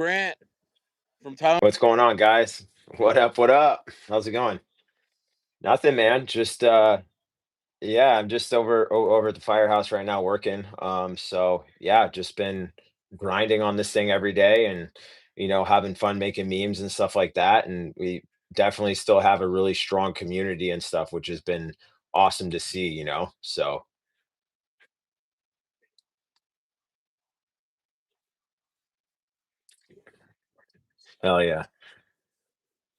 Grant from Tylenol. What's going on, guys? What up? What up? How's it going? Nothing, man. Just yeah, I'm just over at the firehouse right now working. So yeah, just been grinding on this thing every day and having fun making memes and stuff like that. And we definitely still have a really strong community and stuff, which has been awesome to see. So hell yeah.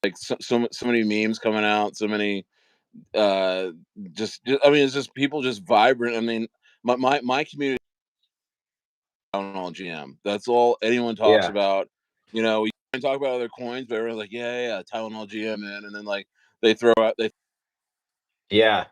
Like so many memes coming out, so many uh I mean, it's just people just vibrant. I mean, my community Tylenol GM. That's all anyone talks Yeah. about. We can talk about other coins, but everyone's like, yeah, Tylenol GM, man. And then like they throw out they Yeah.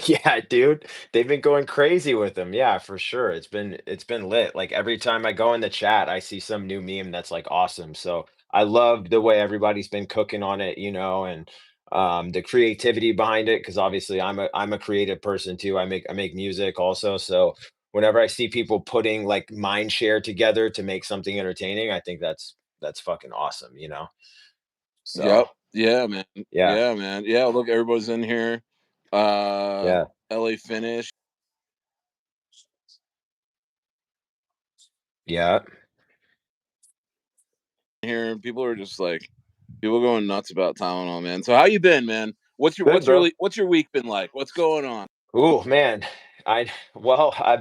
Yeah, dude. They've been going crazy with them. Yeah, for sure. It's been lit. Like every time I go in the chat, I see some new meme that's like awesome. So I love the way everybody's been cooking on it, and the creativity behind it, because obviously I'm a creative person too. I make music also. So whenever I see people putting like mind share together to make something entertaining, I think that's fucking awesome. So Yep. Yeah, man. yeah, Yeah, man. Yeah, look, everybody's in here. Uh yeah, LA Finish yeah. here. People are just like people going nuts about Tylenol, man. So how you been, man? What's your Good, what's your bro. le- what's your week been like? What's going on? Oh man, I've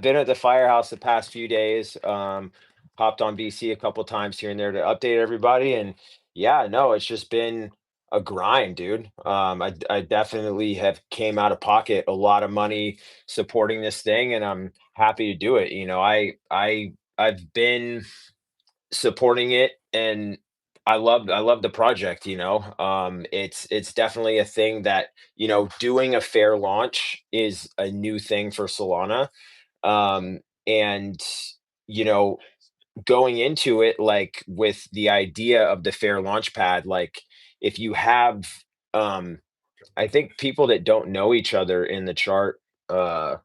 been at the firehouse the past few days. Hopped on BC a couple times here and there to update everybody, and yeah, no, it's just been a grind, dude. I definitely have came out of pocket a lot of money supporting this thing, and I'm happy to do it. I've been supporting it, and I love the project. It's definitely a thing that, doing a fair launch is a new thing for Solana. And you know going into it, like, with the idea of the fair launch pad, like, if you have um I think people that don't know each other in the chart, uh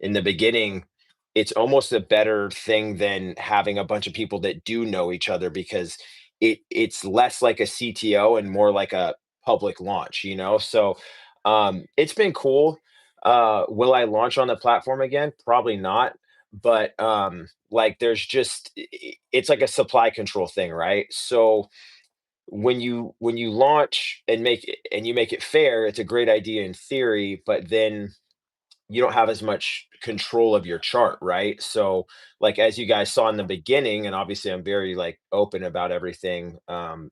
in the beginning, it's almost a better thing than having a bunch of people that do know each other, because it's less like a CTO and more like a public launch. So it's been cool. Will I launch on the platform again? Probably not. But like, there's just it's like a supply control thing, right? So when you launch and you make it fair, it's a great idea in theory, but then you don't have as much control of your chart, right? So, like, as you guys saw in the beginning, and obviously I'm very like open about everything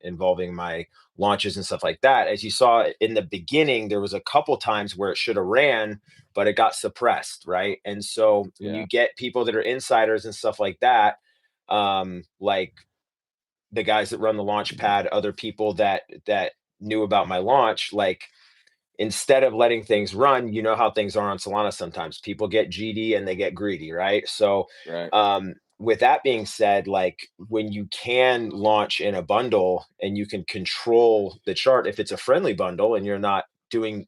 involving my launches and stuff like that. As you saw in the beginning, there was a couple times where it should have ran, but it got suppressed, right? And so when you Yeah. get people that are insiders and stuff like that, like the guys that run the launch pad, other people that knew about my launch, like, instead of letting things run, you know how things are on Solana sometimes. People get GD and they get greedy, right? So, Right. with that being said, like, when you can launch in a bundle and you can control the chart, if it's a friendly bundle and you're not doing,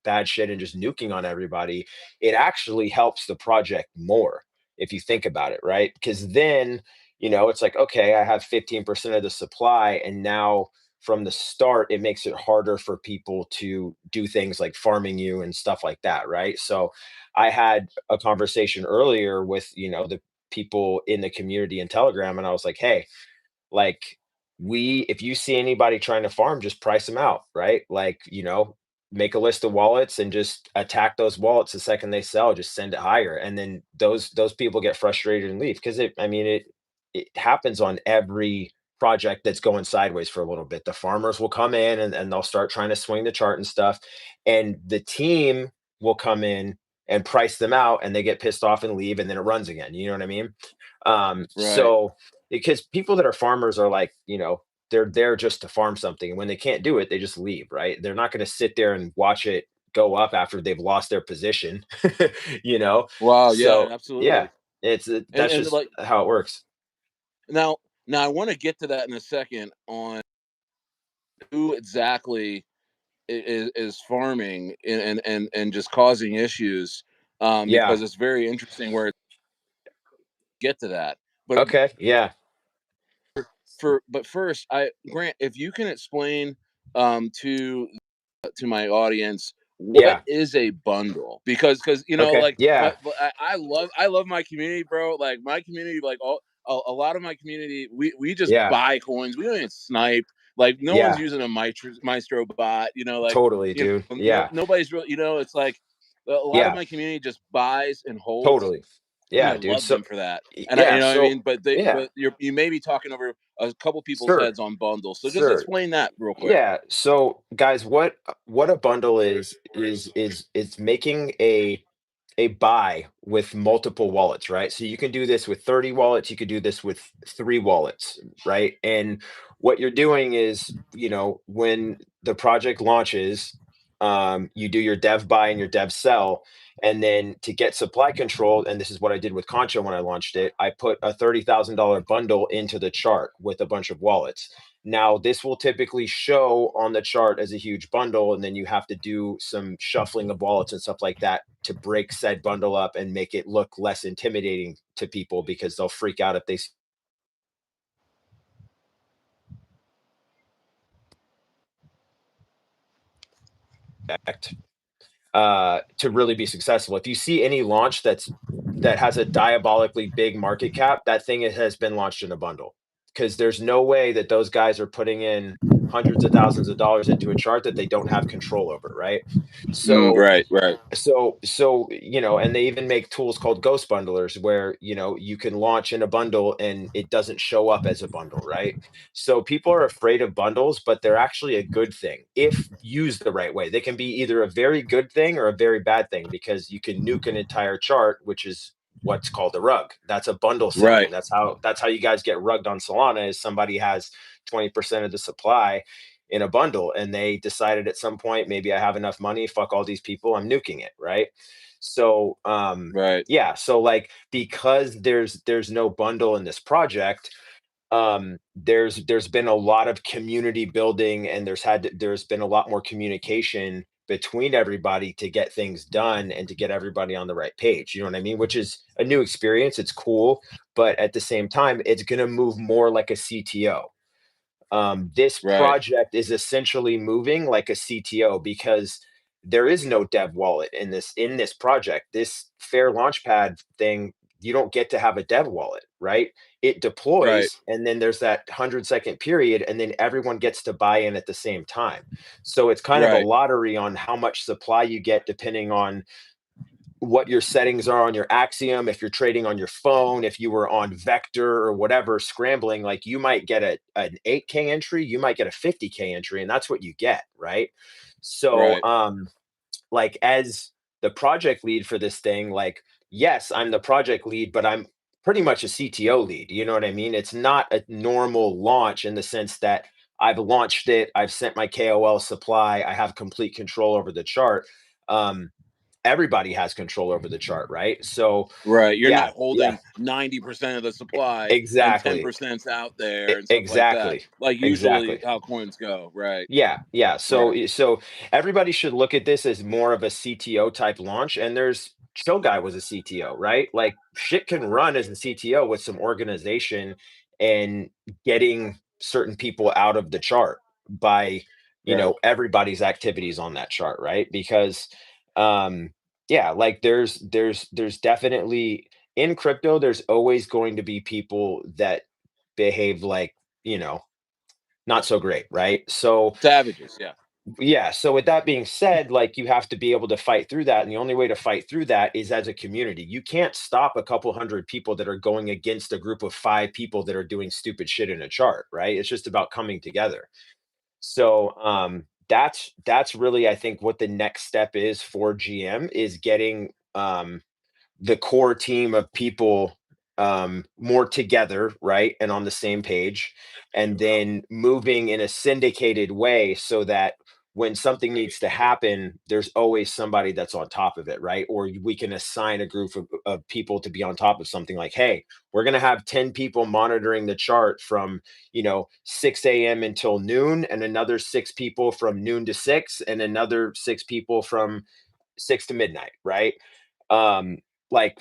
bad shit and just nuking on everybody, it actually helps the project more if you think about it, right? Because then, it's like, okay, I have 15% of the supply, and now from the start, it makes it harder for people to do things like farming you and stuff like that, right? So I had a conversation earlier with, the people in the community in Telegram, and I was like, hey, like, if you see anybody trying to farm, just price them out, right? Like, make a list of wallets and just attack those wallets the second they sell, just send it higher. And then those people get frustrated and leave, because it happens on every project that's going sideways for a little bit. The farmers will come in, and they'll start trying to swing the chart and stuff. And the team will come in and price them out, and they get pissed off and leave, and then it runs again. You know what I mean? Right. So, because people that are farmers are like, they're there just to farm something. And when they can't do it, they just leave, right? They're not going to sit there and watch it go up after they've lost their position, you know? Wow, yeah, So, yeah, absolutely. that's And just like how it works. now I want to get to that in a second on who exactly is farming and just causing issues, Yeah. because it's very interesting where it get to that. But Okay. Yeah. but first, I Grant, if you can explain to my audience what Yeah. is a bundle, because Okay. like Yeah. I love my community, bro. Like my community, like a lot of my community, we just Yeah. buy coins. We don't even snipe. Like no one's Yeah. using a maestro bot. Like Totally, dude. no Yeah. nobody's really. It's like a lot of Yeah. my community just buys and holds, Totally. and I Yeah, dude. love So them for that. And yeah. what I So mean. But yeah. you may be talking over a couple people's Sure. heads on bundles. So just Sure. explain that real quick. Yeah. So guys, what a bundle is making a buy with multiple wallets, right? So you can do this with 30 wallets, you could do this with 3 wallets, right? And what you're doing is, when the project launches, you do your dev buy and your dev sell. And then to get supply control, and this is what I did with Concha when I launched it, I put a $30,000 bundle into the chart with a bunch of wallets. Now, this will typically show on the chart as a huge bundle, and then you have to do some shuffling of wallets and stuff like that to break said bundle up and make it look less intimidating to people because they'll freak out if they expect to really be successful. If you see any launch that has a diabolically big market cap, that thing has been launched in a bundle because there's no way that those guys are putting in hundreds of thousands of dollars into a chart that they don't have control over, right? So Right, right, and they even make tools called ghost bundlers where you can launch in a bundle and it doesn't show up as a bundle, right? So people are afraid of bundles, but they're actually a good thing if used the right way. They can be either a very good thing or a very bad thing because you can nuke an entire chart, which is what's called a rug. That's a bundle selling. right, That's how you guys get rugged on Solana. Is somebody has 20% of the supply in a bundle and they decided at some point, maybe I have enough money, fuck all these people, I'm nuking it, right? So right, yeah, so like because there's no bundle in this project, there's been a lot of community building and there's been a lot more communication between everybody to get things done and to get everybody on the right page, you know what I mean, which is a new experience. It's cool, but at the same time it's going to move more like a CTO. This right, project is essentially moving like a CTO because there is no dev wallet in this project. This fair launchpad thing, you don't get to have a dev wallet, right? It right, deploys and then there's that 100-second period and then everyone gets to buy in at the same time. So it's kind of a right, lottery on how much supply you get depending on what your settings are on your Axiom. If you're trading on your phone, if you were on Vector or whatever scrambling, like you might get an 8K entry, you might get a 50K entry, and that's what you get, right? So right. like as the project lead for this thing, like yes, I'm the project lead, but I'm pretty much a CTO lead. You know what I mean? It's not a normal launch in the sense that I've launched it, I've sent my KOL supply, I have complete control over the chart. Um, Everybody has control over the chart, right? So Right. You're yeah, not yeah, holding 90% of the supply and exactly. 10%'s out there and stuff like that. Exactly. Like usually Exactly. how coins go. Right. Yeah, yeah. So Right. everybody should look at this as more of a CTO type launch. And there's Chill Guy was a CTO, right? Like shit can run as a CTO with some organization and getting certain people out of the chart by, Right. everybody's activities on that chart, right? Because um yeah, like there's definitely in crypto, there's always going to be people that behave like, you know, not so great, right? So Savages. Yeah. yeah, so with that being said, like you have to be able to fight through that. And the only way to fight through that is as a community. You can't stop a couple hundred people that are going against a group of 5 people that are doing stupid shit in a chart, right? It's just about coming together. So that's really I think what the next step is for GM is getting the core team of people more together, right? And on the same page, and then moving in a syndicated way so that when something needs to happen, there's always somebody that's on top of it, right? Or we can assign a group of people to be on top of something like, hey, we're going to have 10 people monitoring the chart from, 6 a.m. until noon, and another 6 people from noon to 6, and another 6 people from 6 to midnight, right? um like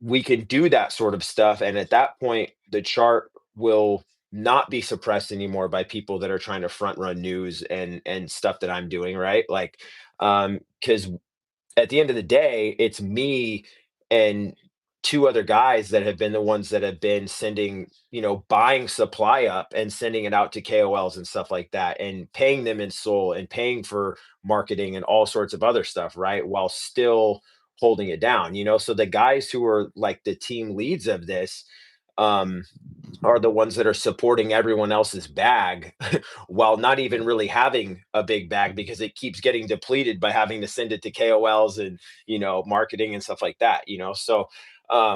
we can do that sort of stuff and at that point the chart will not be suppressed anymore by people that are trying to front run news and stuff that I'm doing, right? Like, because at the end of the day, it's me and two other guys that have been the ones that have been sending, buying supply up and sending it out to KOLs and stuff like that, and paying them in soul and paying for marketing and all sorts of other stuff, right? While still holding it down, So the guys who are like the team leads of this, um, are the ones that are supporting everyone else's bag while not even really having a big bag because it keeps getting depleted by having to send it to KOLs and marketing and stuff like that. So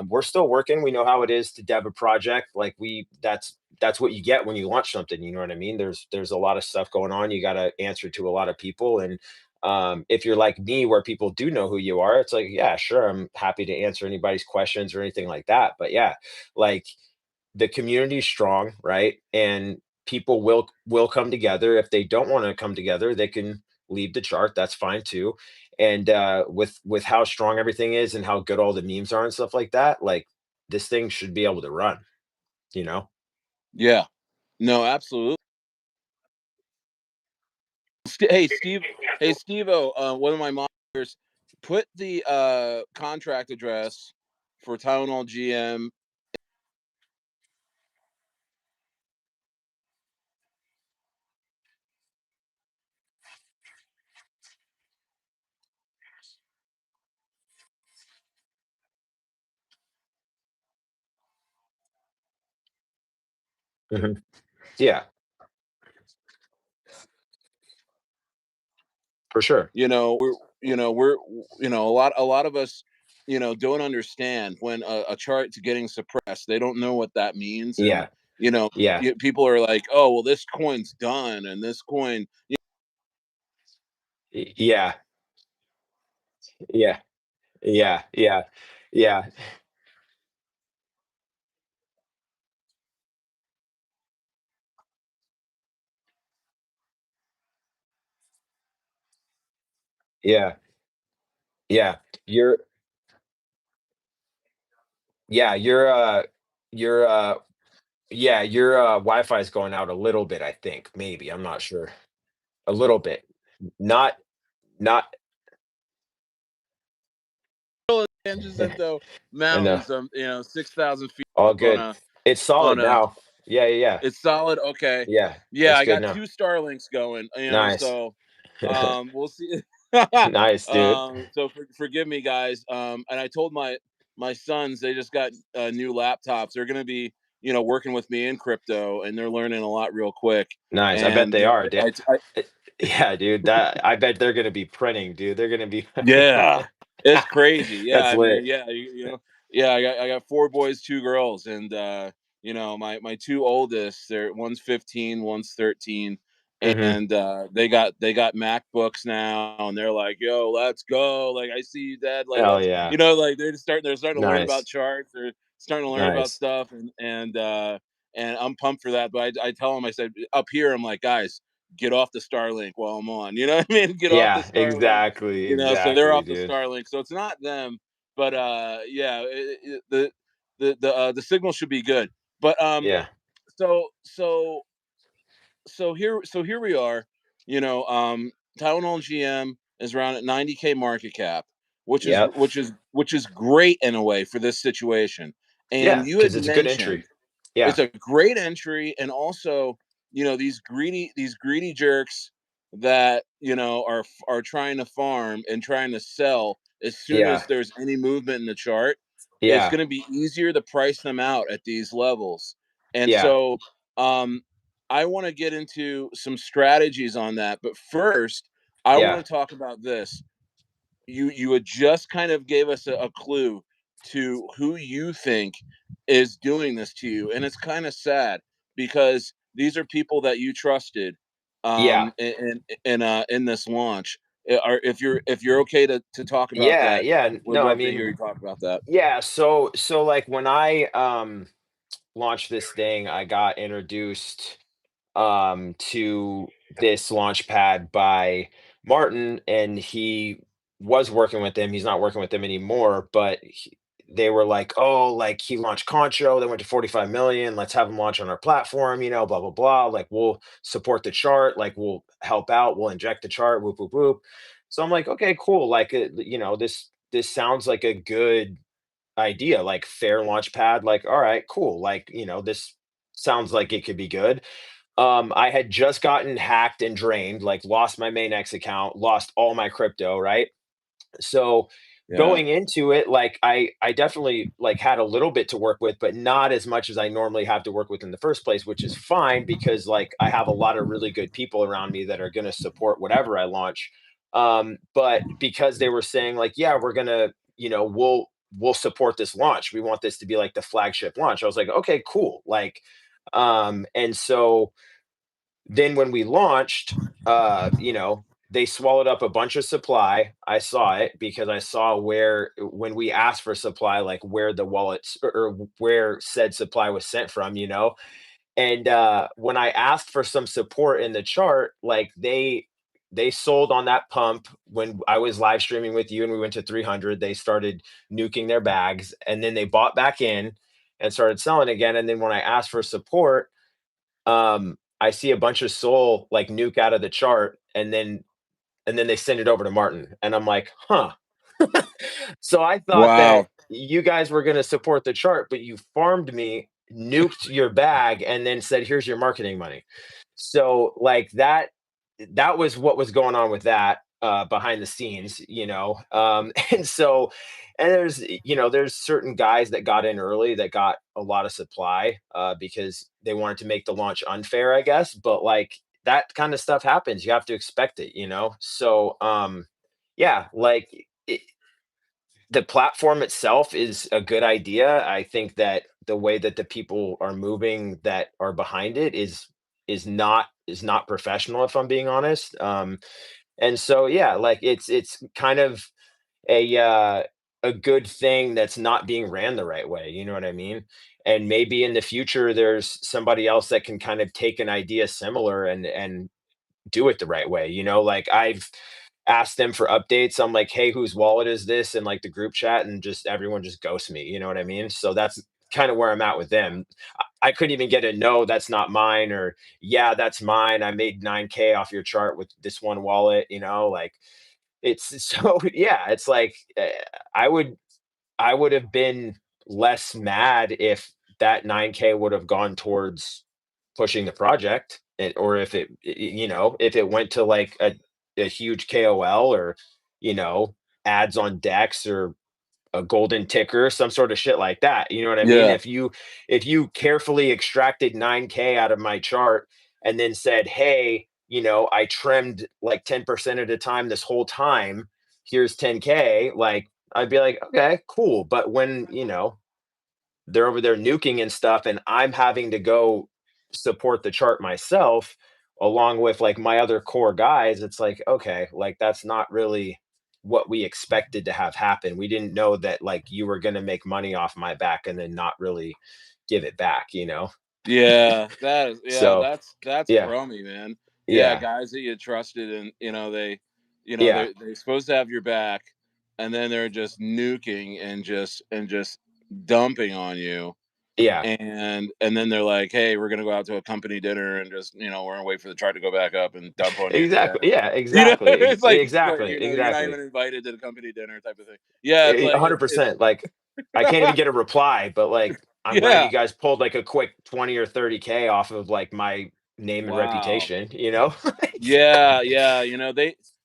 we're still working. We know how it is to dev a project. Like that's what you get when you launch something. You know what I mean? There's a lot of stuff going on. You got to answer to a lot of people, and if you're like me, where people do know who you are, it's like, yeah, sure, I'm happy to answer anybody's questions or anything like that. But yeah, like the community is strong, right? And people will come together. If they don't want to come together, they can leave the chart. That's fine too. And with how strong everything is and how good all the memes are and stuff like that, like this thing should be able to run, you know? Yeah. No, absolutely. Hey, Steve. Hey, Steve-O, one of my monitors, put the contract address for Tylenol GM. Mhm. Yeah, for sure. A lot of us, don't understand when a chart's getting suppressed. They don't know what that means, and Yeah, yeah, people are like, "Oh, well, this coin's done," and this coin. yeah, yeah, yeah, yeah, yeah, yeah, yeah. You're yeah, you're yeah, your Wi-Fi is going out a little bit, I think, maybe. I'm not sure. A little bit. Not not San Jacinto I know. Mountains, 6,000 feet All up on good. a It's on solid a. now. Yeah, yeah, yeah. It's solid. Okay. Yeah, Yeah, it's I good got now. two Starlinks going. Nice. So we'll see. Nice, dude. So forgive me, guys. And I told my sons they just got new laptops. They're gonna be working with me in crypto, and they're learning a lot real quick. Nice. I bet And they are, dude. I Yeah, dude, that I bet they're gonna be printing, dude. They're gonna be Yeah, it's crazy. Yeah, That's I mean, lit. yeah, yeah. I got four boys, two girls, and my two oldest, one's 15, one's 13, Mhm. and they got MacBooks now, and they're like, "Yo, let's go!" Like, I see you, Dad. Like, Hell let's, yeah. like they're starting to learn about Nice. charts. They're starting to learn about Nice. stuff, and I'm pumped for that. But I tell them, I said up here, I'm like, guys, get off the Starlink while I'm on. You know what I mean? Get off the Yeah, Starlink. exactly, So they're exactly, off the dude. Starlink. So it's not them, but yeah, the signal should be good. But Yeah. so so so here we are. You know, Tylenol GM is around at 90K market cap, which is Yep. which is which is great in a way for this situation. And Yeah, you had because it's a good entry. mentioned Yeah. it's a great entry, and also these greedy jerks that are trying to farm and trying to sell as soon Yeah. as there's any movement in the chart. It's Yeah. going to be easier to price them out at these levels. And Yeah. so um I want to get into some strategies on that, but first I want Yeah. to talk about this. You had just kind of gave us a clue to who you think is doing this to you, and it's kind of sad because these are people that you trusted Yeah. in this launch. If you're okay to talk about Yeah, that, yeah. would No, I love to hear mean, you talk about that. yeah, so like when I launched this thing, I got introduced to this launch pad by Martin, and he was working with them. He's not working with them anymore, but they were like, oh, like he launched Concho, they went to 45 million. Let's have him launch on our platform, blah, blah, blah. Like we'll support the chart, like we'll help out, we'll inject the chart, whoop, whoop, whoop. So I'm like, okay, cool. Like, this sounds like a good idea, like fair launch pad. Like, all right, cool. Like, this sounds like it could be good. I had just gotten hacked and drained, like lost my main X account, lost all my crypto, right? So Yeah. going into it, like I definitely like had a little bit to work with, but not as much as I normally have to work with in the first place, which is fine because like I have a lot of really good people around me that are going to support whatever I launch. But because they were saying like, yeah, we're gonna, we'll support this launch. We want this to be like the flagship launch. I was like, okay, cool. Like, and so then when we launched, they swallowed up a bunch of supply. I saw it because I saw where when we asked for supply, like where the wallets or where said supply was sent from, And when I asked for some support in the chart, like they sold on that pump when I was live streaming with you and we went to 300, they started nuking their bags and then they bought back in and started selling again. And then when I asked for support, I see a bunch of soul like nuke out of the chart and then they send it over to Martin. And I'm like, huh. So I thought that Wow. you guys were going to support the chart, but you farmed me, nuked your bag, and then said, here's your marketing money. So like that was what was going on with that behind the scenes, and so and there's certain guys that got in early that got a lot of supply because they wanted to make the launch unfair, I guess. But like that kind of stuff happens. You have to expect it, So yeah, like it, the platform itself is a good idea. I think that the way that the people are moving that are behind it is not professional, if I'm being honest. And so yeah, like it's kind of a good thing that's not being ran the right way. You know what I mean? And maybe in the future there's somebody else that can kind of take an idea similar and do it the right way. Like I've asked them for updates. I'm like, hey, whose wallet is this? And like the group chat, and just everyone just ghosts me. You know what I mean? So that's kind of where I'm at with them. I couldn't even get a no, that's not mine, or yeah, that's mine. I made 9K off your chart with this one wallet, like it's so yeah, it's like I would have been less mad if that 9K would have gone towards pushing the project, or if if it went to like a huge KOL, or you know ads on decks, or a golden ticker, some sort of shit like that. You know what I mean? Yeah. If you carefully extracted 9K out of my chart and then said, hey, I trimmed like 10% at a time this whole time, here's 10K, like I'd be like, okay, cool. But when, they're over there nuking and stuff, and I'm having to go support the chart myself along with like my other core guys, it's like, okay, like that's not really what we expected to have happen. We didn't know that like you were going to make money off my back and then not really give it back. Yeah, that is, yeah, So that's yeah, crummy, man. Yeah, yeah, guys that you trusted, and yeah, they're supposed to have your back, and then they're just nuking and just dumping on you, yeah. and then they're like, hey, we're gonna go out to a company dinner and just we're gonna wait for the chart to go back up and dump on you again. Exactly. Yeah, It's like, but exactly, you're not even exactly. invited to the company dinner type of thing. Yeah, it's like it's 100%. Like, I can't even get a reply, but like, I'm glad you yeah. guys pulled like a quick 20 or 30K off of like my name and Wow. reputation. Yeah, yeah,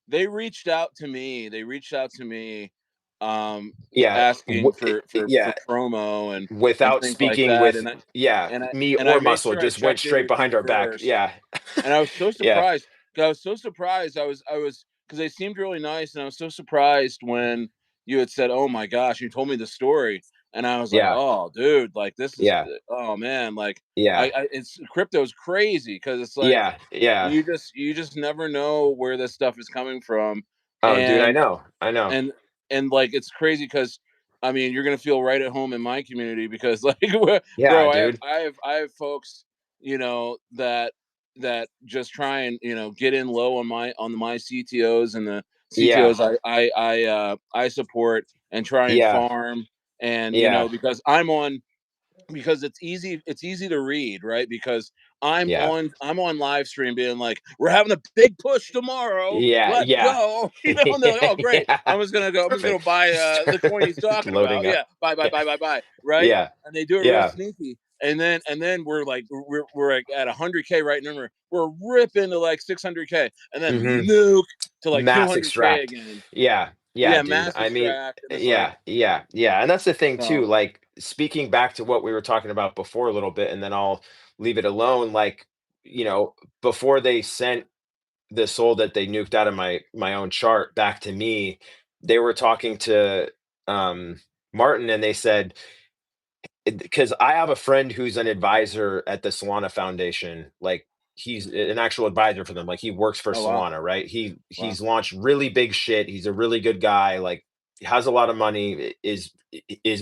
they reached out to me. They reached out to me, um, Yeah. asking for Yeah. promo and Without things like speaking that, with, yeah, and I me and I or made Muscle, sure I just went checked in straight with behind you our back. first, Yeah. and I was so Yeah. surprised. I was so surprised. I was because they seemed really nice, and I was so surprised when you had said, "Oh my gosh," you told me the story, and I was like, Yeah. "Oh, dude, like this is, Yeah. oh man, like Yeah. it's crypto's crazy because it's like Yeah. Yeah. you just never know where this stuff is coming from, Oh, dude, I and know. I know. and like it's crazy because I mean you're gonna feel right at home in my community because like Yeah, bro, I have dude. I have I have folks that just try and get in low on my CTOs and the Yeah. CTOs I support and try and Yeah. farm. and Yeah. because I'm on, because it's easy to read, right? Because Yeah. I'm on live stream being like, we're having a big push tomorrow, Yeah. let's Yeah. go. And they're like, Yeah. oh great, Yeah. I'm just gonna Perfect. buy the coin he's Just talking loading about. up. Yeah, buy buy Yeah. buy buy buy, right? Yeah. And they do it real Yeah. sneaky, and then we're like, we're like at 100K right now, we're ripping to like 600K, and then Hmm. nuke to like Mass 200K extract. again. Yeah. Yeah, Yeah, dude. mass I mean, extract, and it's like, yeah, yeah, yeah. And that's the thing too. oh, Like speaking back to what we were talking about before a little bit, and then I'll leave it alone. Like, you know, before they sent the soul that they nuked out of my own chart back to me, they were talking to Martin, and they said, because I have a friend who's an advisor at the Solana Foundation. Like he's an actual advisor for them. Like he works for oh wow, Solana, right? wow, He's launched really big shit. He's a really good guy. Like has a lot of money. Is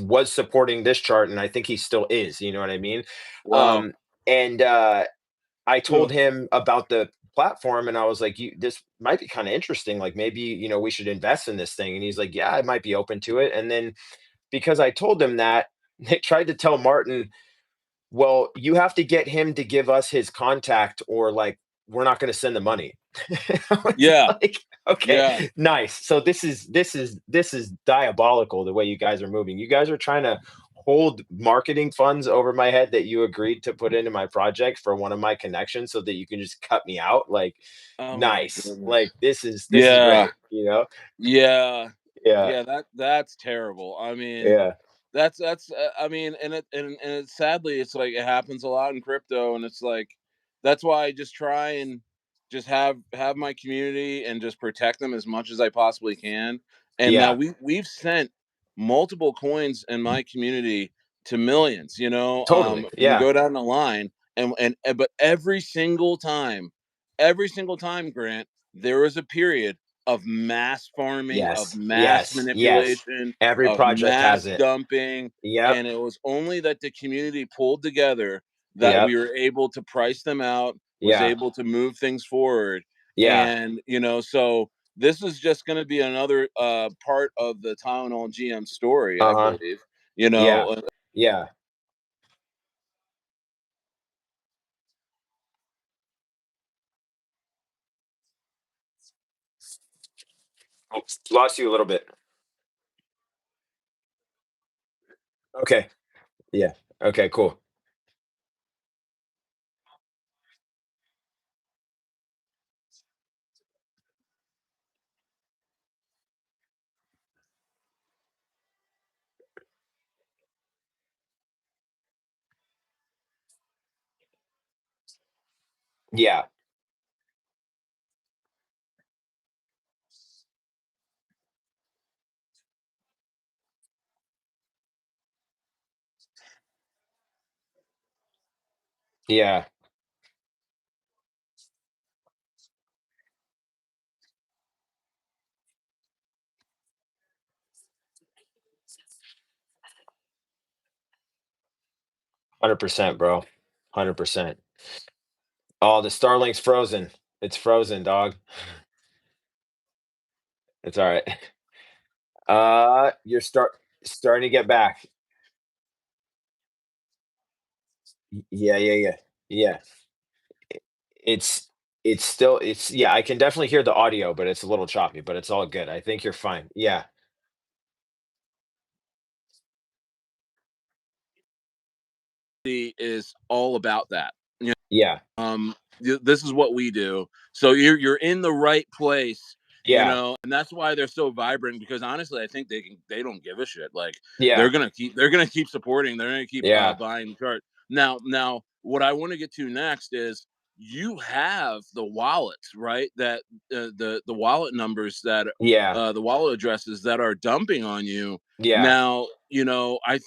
was supporting this chart, and I think he still is. You know what I mean? wow. Um, and I told Ugh. him about the platform, and I was like, this might be kind of interesting. Like maybe we should invest in this thing. And he's like, yeah, I might be open to it. And then because I told him that, they tried to tell Martin, well, you have to get him to give us his contact, or like we're not going to send the money. I was Yeah, like, okay, yeah. nice. So this is diabolical the way you guys are moving. You guys are trying to hold marketing funds over my head that you agreed to put into my project for one of my connections so that you can just cut me out. Like, Oh my nice. goodness. Like this is Yeah, great, you know? yeah, Yeah. yeah. That's terrible. I mean, Yeah. that's I mean, sadly, it's like it happens a lot in crypto, and it's like that's why I just try and just have my community and just protect them as much as I possibly can. And now Yeah. we've sent multiple coins in my community to millions. Totally. When you Yeah. go down the line, and but every single time, Grant, there was a period of mass farming, of Yes. mass Yes. Yes. manipulation, Every of project has mass it. dumping, Yep. and it was only that the community pulled together that Yep. we were able to price them out, was Yeah. able to move things forward. Yeah. And so this is just going to be another part of the Tylenol GM story, I Uh-huh. believe. Yeah. Yeah. Oh, lost you a little bit. Okay. Yeah. Okay, cool. Yeah. Yeah. 100%, bro. 100%. Oh, the Starlink's frozen. It's frozen, dog. It's all right. You're starting to get back. Yeah, yeah, yeah. Yeah. It's it's still it's yeah, I can definitely hear the audio, but it's a little choppy, but it's all good. I think you're fine. Yeah. is all about that. Yeah. This is what we do. So you're in the right place, Yeah. and that's why they're so vibrant. Because honestly, I think they don't give a shit. Like Yeah. they're gonna keep supporting. They're gonna keep Yeah. buying the chart. Now, what I want to get to next is you have the wallets, right? That the wallet numbers that Yeah. the wallet addresses that are dumping on you. Yeah. Now, I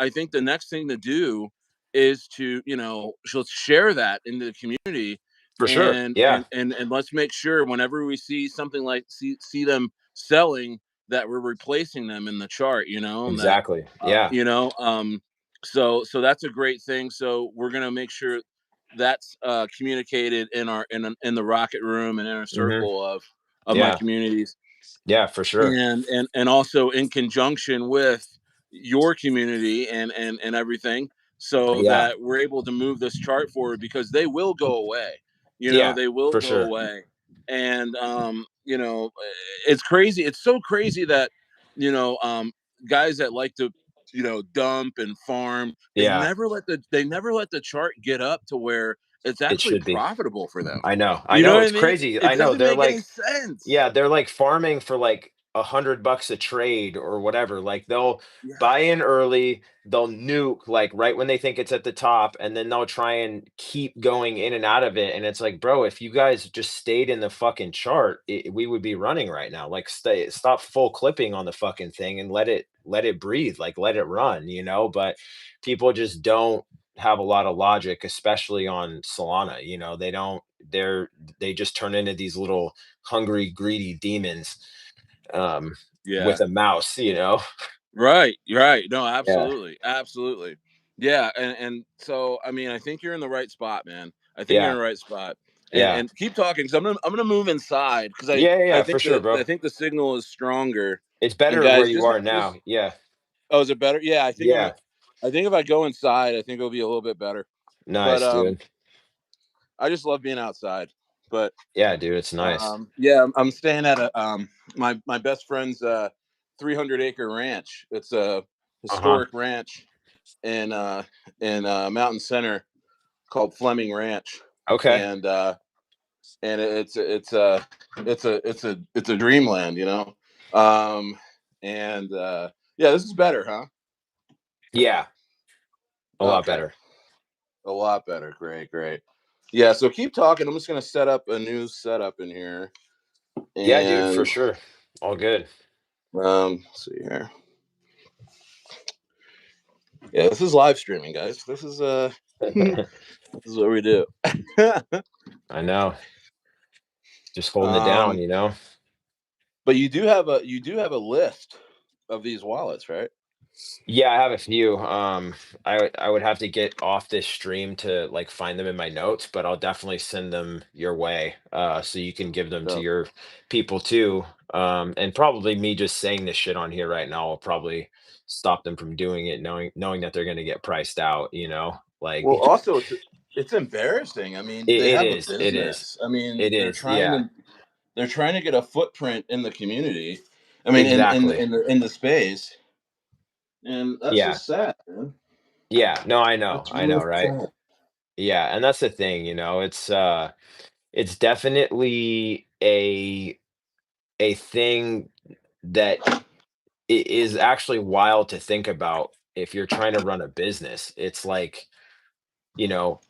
think the next thing to do is to she'll share that in the community, For sure. and Yeah. and let's make sure whenever we see something like see them selling, that we're replacing them in the chart, and that Exactly. uh, Yeah. you know so that's a great thing. So we're going to make sure that's communicated in the rocket room and in a Mhm. circle of my Yeah. communities, Yeah, for sure. and also in conjunction with your community and everything, so Yeah. that we're able to move this chart forward, because they will go away. Yeah, They will for go sure. away. And it's crazy. It's so crazy that you know um, guys that like to dump and farm, Yeah, they never let the chart get up to where it's it actually should be. profitable for them. I know. I You know know. what I It's mean? crazy. It I know. doesn't They're make any like, sense. yeah, they're like farming for like $100 a trade or whatever. Like they'll Yeah. buy in early, they'll nuke like right when they think it's at the top, and then they'll try and keep going in and out of it. And it's like, bro, if you guys just stayed in the fucking chart, we would be running right now. Like, stop full clipping on the fucking thing and let it breathe, like let it run, But people just don't have a lot of logic, especially on Solana. They don't. They just turn into these little hungry, greedy demons, um, Yeah. with a mouse, Right, right. No, Yeah, absolutely, absolutely. Yeah, and so I mean, I think you're in the right spot, man. I think you're in yeah, the right spot, yeah, and keep talking, because I'm gonna move inside, because yeah, yeah, I yeah, for think sure, I bro. think the signal is stronger. It's And better where guys, you are now. Yeah, oh, is it better? Yeah, yeah, I think if I go inside, I think it'll be a little bit better. But nice, dude. I just love being outside. But Yeah, dude, it's nice. yeah, I'm staying at a my best friend's 300-acre ranch. It's a Uh huh. historic ranch in Mountain Center, called Fleming Ranch, Okay. and it's a dreamland, and yeah, this is better, huh? Yeah, a lot Okay, better. a lot better. Great, great. Yeah, so keep talking. I'm just gonna set up a new setup in here, Yeah, dude, for and sure. All good. let's see here. Yeah, this is live streaming, guys. This is this is what we do. I know. Just holding it down, um, you know? but you do have a list of these wallets, right? Yeah, I have a few. I would have to get off this stream to like find them in my notes, but I'll definitely send them your way, so you can give them to So, your people too. And probably me just saying this shit on here right now will probably stop them from doing it, knowing that they're gonna get priced out. Like well, also it's embarrassing. I mean, they it have a is, it is, business. I mean, it is. Yeah, they're trying to get a footprint in the community. I mean, exactly. in the space, and that's Yeah, just sad, man. yeah. No, That's I know, really right? sad. Yeah, and that's the thing. It's definitely a thing that is actually wild to think about if you're trying to run a business. It's like, you know,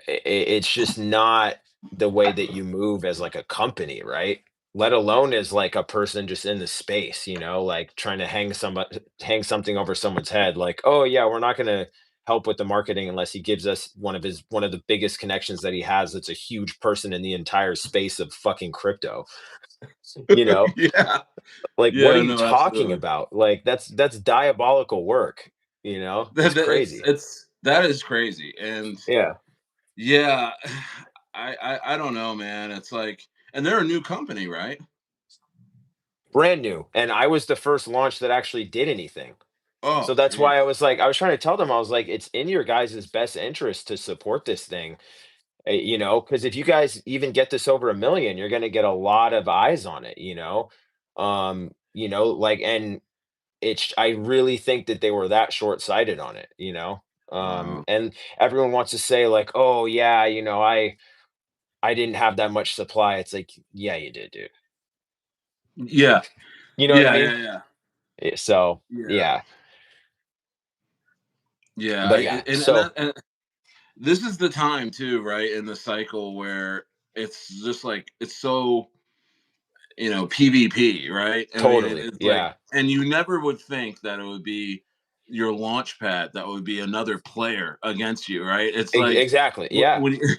it's just not the way that you move as like a company, right? Let alone as like a person just in the space, like trying to hang something over someone's head, like, oh yeah, we're not gonna help with the marketing unless he gives us one of the biggest connections that he has that's a huge person in the entire space of fucking crypto. You know? Yeah, Like, what are yeah, you no, talking absolutely. about? Like, that's diabolical work, It's crazy. That is crazy, and Yeah. yeah, I don't know, man. It's like, and they're a new company, right? Brand new. And I was the first launch that actually did anything. So Oh, that's why geez. I was trying to tell them, I was like, it's in your guys' best interest to support this thing. Because if you guys even get this over 1 million, you're gonna get a lot of eyes on it, like, and I really think that they were that short-sighted on it, Wow. and everyone wants to say like, oh yeah, I didn't have that much supply. It's like, yeah, you did, dude. Yeah, You know what I yeah, mean? yeah, yeah, So yeah, yeah, yeah. but yeah, And this is the time too, right, in the cycle where it's just like it's so PvP, right? I mean, totally, it's like, yeah, and you never would think that it would be your launch pad that would be another player against you, right? It's like exactly, yeah. when you,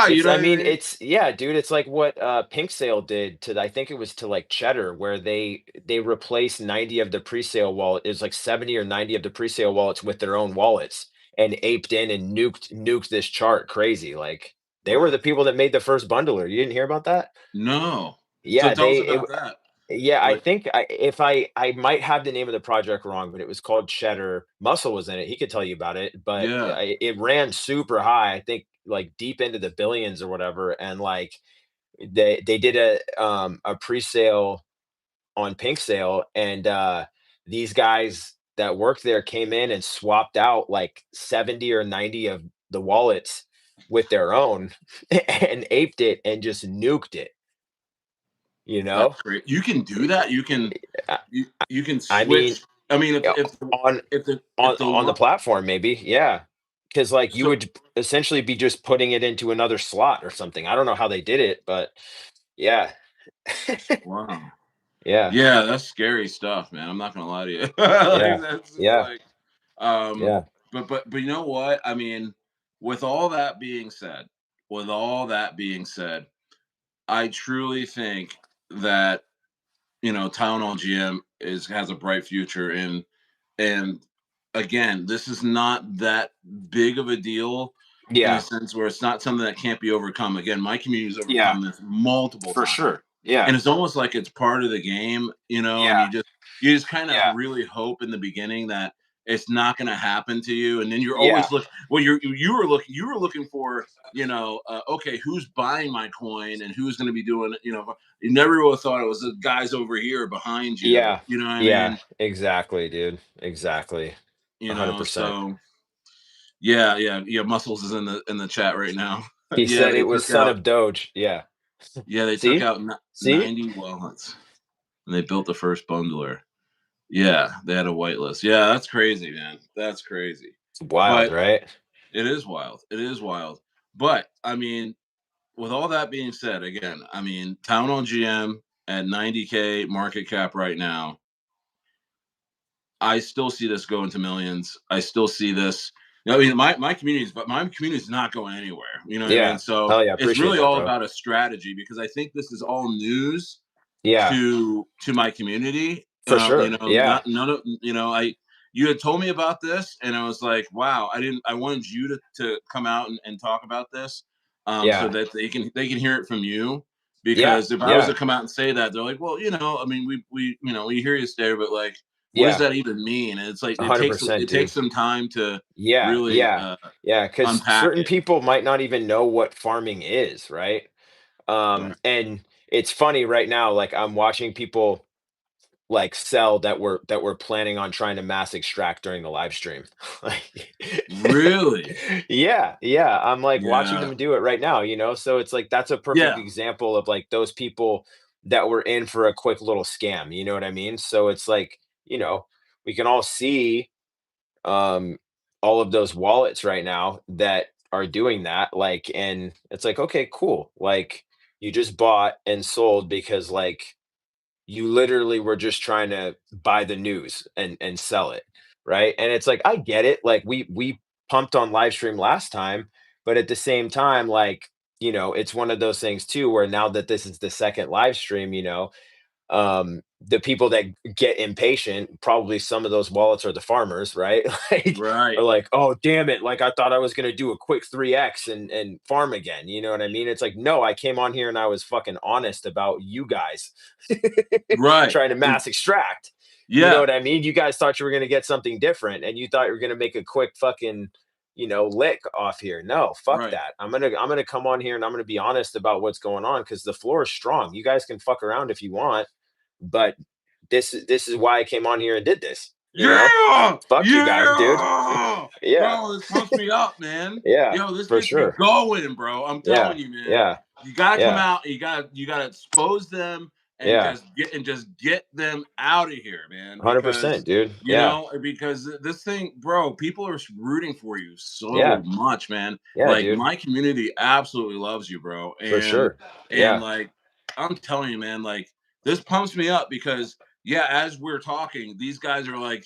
you know what I I mean, mean? yeah, dude, it's like what Pink Sale did to, I think it was to like Cheddar, where they replaced 90 of the pre-sale wallet. It was like 70 or 90 of the pre-sale wallets with their own wallets and aped in and nuked this chart crazy. Like they were the What? people that made the first bundler. You didn't hear about that? No. So Yeah, tell us about that. Yeah, I Like, think I might have the name of the project wrong, but it was called Cheddar. Muscle was in it. He could tell you about it, but yeah, it ran super high. I think like deep into the billions or whatever. And like they did a pre-sale on Pink Sale, and these guys that worked there came in and swapped out like 70 or 90 of the wallets with their own and aped it and just nuked it, you that's know? great. You can do that. You can I you can I mean, switch. I mean, yeah, on if the on the lo- platform, maybe, yeah. Because like you so would essentially be just putting it into another slot or something. I don't know how they did it, but yeah. wow. Yeah, Yeah, that's scary stuff, man. I'm not gonna lie to you. Like yeah, that's just yeah, like, um, yeah, but you know what? I mean, with all that being said, with all that being said, I truly think that Tylenol GM has a bright future, and again, this is not that big of a deal in a yeah, sense where it's not something that can't be overcome. Again, my community's yeah, overcome this multiple for times. sure. Yeah, And it's almost like it's part of the game, and yeah, you just kind of yeah, really hope in the beginning that it's not going to happen to you, and then you're yeah, always you were looking for okay, who's buying my coin and who's going to be doing it. You never would have thought it was the guys over here behind you. yeah, You know what I yeah, mean? exactly, dude. Exactly. 100%. So yeah, yeah, yeah. Muscles is in the chat right now. He Yeah, said they it was took son out of Doge. Yeah. yeah they took See? out See? 90 wallets and they built the first bundler. Yeah, they had a whitelist. Yeah, that's crazy, man. That's crazy. It's wild, But right? it is wild. It is wild. But I mean, with all that being said, again, I mean, Town on GM at 90K market cap right now, I still see this going to millions. I still see this. I mean, my community is not going anywhere. You know what I mean? Yeah. So Hell yeah. it's Appreciate really that, all bro. about a strategy because I think this is all news Yeah. to my community. For sure. Yeah. Not none of I you had told me about this, and I was like, wow, I didn't. I wanted you to come out and talk about this, so Yeah. that they can hear it from you. Yeah. Because if I was to Yeah. come out and say that, they're like, well, I mean, we hear you stay, but like, what does Yeah. that even mean? And it's like it takes 100%, it takes dude. some time to Yeah. really Yeah. Yeah. Because unpack certain it. people might not even know what farming is, right? Right. And it's funny right now, like I'm watching people like sell that were planning on trying to mass extract during the live stream. Like Really? yeah, yeah, I'm like watching Yeah. them do it right now, so it's like that's a perfect Yeah. example of like those people that were in for a quick little scam, you know what I mean? So it's like, we can all see um all of those wallets right now that are doing that, like, and it's like, okay, cool. Like you just bought and sold because like you literally were just trying to buy the news and sell it, right? And it's like I get it. Like we pumped on live stream last time, but at the same time, like, it's one of those things too where now that this is the second live stream, the people that get impatient, probably some of those wallets are the farmers, right? Like are Right. like, oh damn it, like I thought I was gonna do a quick 3x and farm again. You know what I mean? It's like, no, I came on here and I was fucking honest about you guys Right. trying to mass extract. You know Yeah. what I mean? You guys thought you were gonna get something different and you thought you were gonna make a quick fucking lick off here. No, fuck Right. that. I'm gonna come on here and I'm gonna be honest about what's going on because the floor is strong. You guys can fuck around if you want, but this is why I came on here and did this. Yeah! Fuck you guys, dude. Yeah! Yeah, Bro, this pumps me up, man. yeah, Yo, this for gets me sure. going, bro. I'm Yeah, telling you, man. yeah, You gotta come yeah, out. You gotta expose them and yeah. just get them out of here, man. 100%, Because dude. Yeah, this thing, bro, people are rooting for you yeah, so much, man. yeah, Like dude. my community absolutely loves you, bro. For And sure. and Yeah, like I'm telling you, man, like this pumps me up because yeah, as we're talking, these guys are like,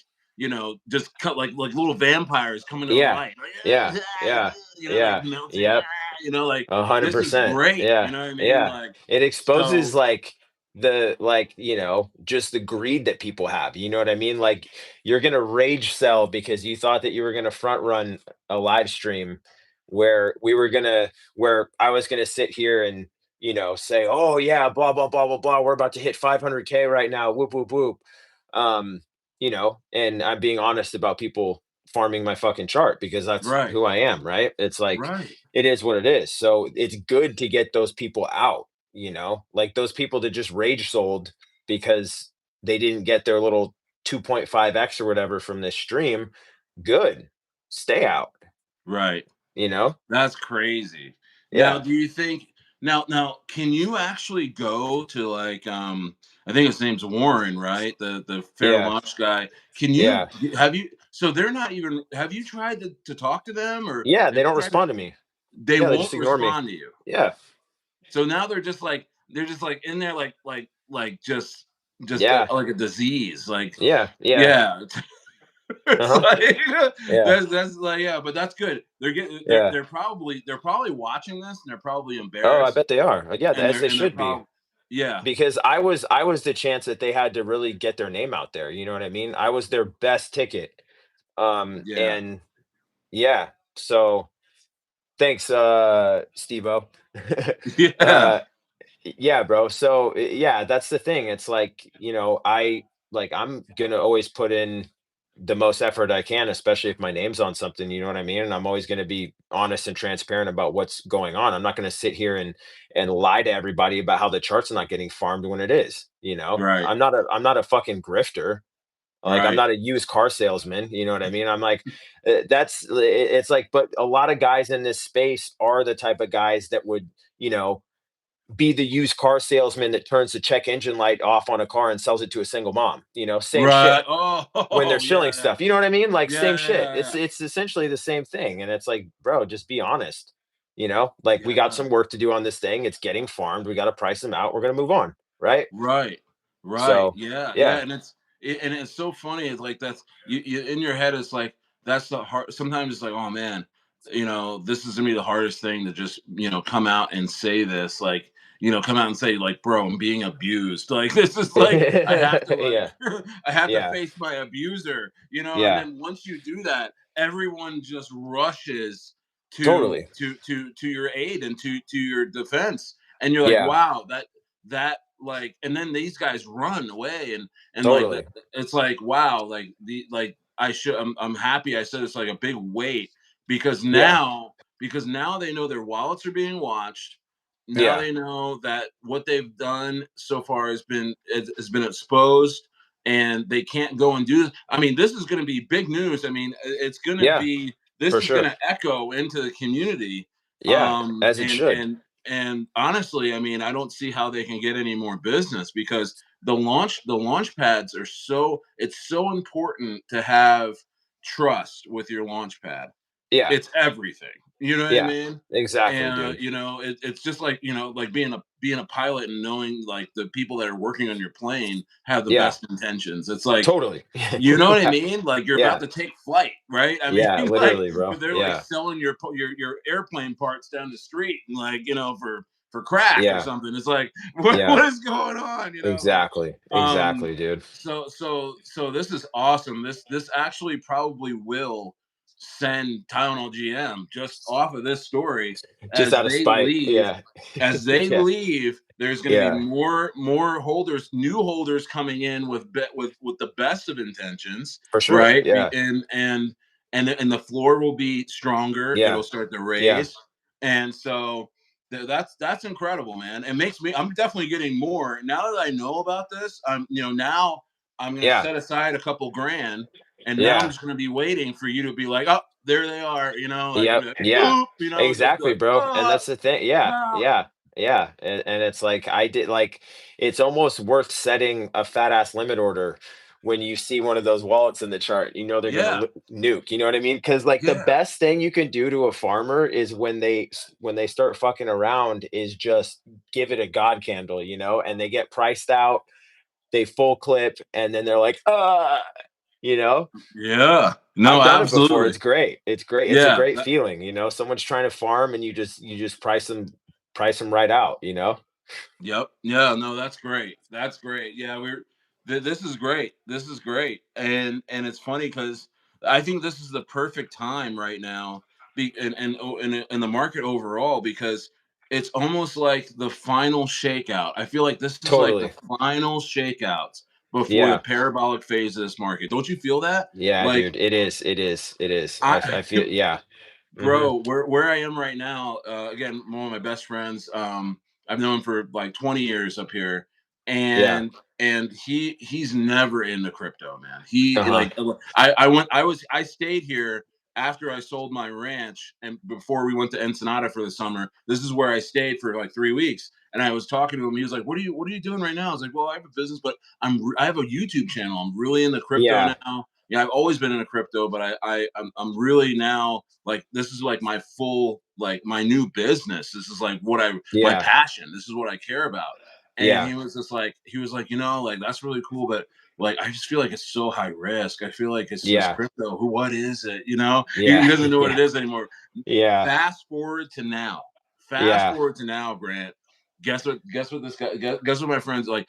just cut like little vampires coming to the yeah, light. yeah, Like, yeah, like yeah. melting, Yep. like A hundred this is percent. great. You Yeah. know what I mean? Yeah. Like, It exposes so like just the greed that people have. You know what I mean? Like you're gonna rage sell because you thought that you were gonna front run a live stream where I was gonna sit here and say, "Oh yeah, blah blah blah blah blah. We're about to hit 500K right now. Whoop whoop whoop." Um, and I'm being honest about people farming my fucking chart because that's Right. who I am, right? It's like Right. it is what it is. So it's good to get those people out, like those people that just rage sold because they didn't get their little 2.5x or whatever from this stream. Good. Stay out, Right. you know? That's crazy. Now, Yeah. do you think now can you actually go to like I think his name's Warren, right? The fair Yeah. launch guy. Can you Yeah. have you so they're not even have you tried to talk to them or Yeah, they have you don't tried to respond to me. they Yeah, they just won't ignore me. respond to you. Yeah. So now they're just like in there like just Yeah. like a disease. Like Yeah. Yeah. yeah, it's Uh-huh. like Yeah. that's like yeah, but that's good. Yeah. They're probably watching this and they're probably Oh, I embarrassed bet they are. Yeah, as they and they're should be. probably yeah, Because I was the chance that they had to really get their name out there, you know what I mean? I was their best ticket. yeah, And yeah, so thanks, Steve-O. yeah, Uh, yeah, bro. So yeah, that's the thing. It's like, I'm gonna always put in the most effort I can, especially if my name's on something, you know what I mean? And I'm always gonna be honest and transparent about what's going on. I'm not gonna sit here and lie to everybody about how the chart's not getting farmed when it is, you know? right, I'm not a fucking grifter. Like I'm right, not a used car salesman, you know what I mean? I'm like, it's like, but a lot of guys in this space are the type of guys that would, you know, be the used car salesman that turns the check engine light off on a car and sells it to a single mom, same right. shit when they're Oh shilling yeah, stuff. You know what I mean? Like yeah, same yeah, shit. yeah, It's essentially the same thing. And it's like, bro, just be honest. Like we got yeah. some work to do on this thing. It's getting farmed. We got to price them out. We're gonna move on. Right. Right. Right. So Yeah. Yeah. yeah. And it's so funny. It's like that's you in your head. It's like that's the hard. Sometimes it's like, oh man, this is gonna be the hardest thing to just come out and say this. Like come out and say like, bro, I'm being abused. Like this is like I have to like Yeah. I have to Yeah. face my abuser. And Yeah. then once you do that, everyone just rushes Totally. to your aid and to your defense and you're like Yeah. wow that like and then these guys run away and like Totally. it's like wow like I'm happy I said it's like a big weight because Yeah. now they know their wallets are being watched. Now Yeah. they know that what they've done so far has been exposed and they can't go and do this. I mean, this is going to be big news. I mean, it's going to Yeah. be this For is going sure. to echo into the community. Yeah. As it And should. and honestly, I mean, I don't see how they can get any more business because the launch pads are it's so important to have trust with your launch pad. Yeah. It's everything. You know what I Yeah. mean? Exactly, And dude. it's just like like being a pilot and knowing like the people that are working on your plane have the Yeah. best intentions. It's like Totally. you know what I Yeah. mean? Like you're about Yeah. to take flight, right? I mean, Yeah, like literally, bro. they're like Yeah. selling your airplane parts down the street, and like for crack or Yeah. something. It's like Yeah. what is going on? Exactly. Um. Exactly, dude. So this is awesome. This actually probably will send Tylenol GM just off of this story Just as out of they spite. leave Yeah. Yeah. there's going to be Yeah. more holders, new holders coming in with the best of intentions, For sure. right? Yeah. And the floor will be stronger. Yeah. It'll start to Yeah. raise, and so that's incredible, man. It makes me. I'm definitely getting more now that I know about this. Now I'm going to Yeah. set aside a couple grand, and now I'm Yeah. just going to be waiting for you to be like, oh, there they are. Like Yep. Yeah. boop, just be Exactly, like, bro. And oh, that's the thing. Yeah. no. Yeah. Yeah. And it's like I did like it's almost worth setting a fat ass limit order when you see one of those wallets in the chart. They're gonna Yeah, nuke. You know what I mean? Because like the yeah, best thing you can do to a farmer is when they start fucking around is just give it a god candle, and they get priced out, they full clip, and then they're like, you know yeah. No, I've done it before. absolutely. It's great. It's great. It's a Yeah, great feeling, someone's trying to farm and you just price them right out, yep. Yeah, no, that's great. That's great. Yeah, this is great. This is great. And it's funny cuz I think this is the perfect time right now and the market overall because it's almost like the final shakeout. I feel like this is like the Totally. final shakeouts before the Yeah. parabolic phase of this market. Don't you feel that? Yeah, Like dude. It is. It is. It is. I I feel. Yeah. Hmm. bro, where I am right now, again, one of my best friends, I've known for like 20 years up here, Yeah. and he's never into crypto, man. He Uh-huh. like I stayed here after I sold my ranch and before we went to Ensenada for the summer. This is where I stayed for like 3 weeks. And I was talking to him. He was like, what are you doing right now?" I was like, "Well, I have a business, but I have a YouTube channel. I'm really into crypto Yeah. now. Yeah, I've always been into crypto, but I'm really now like this is like my full like my new business. This is like what I my Yeah. passion. This is what I care about." And Yeah. he was like, like that's really cool, but like I just feel like it's so high risk. I feel like it's just Yeah. crypto. What is it? Yeah. He doesn't know what Yeah. it is anymore. Yeah. Fast forward to now. Fast Yeah. forward to now, Grant. Guess what this guy guess what my friend's like.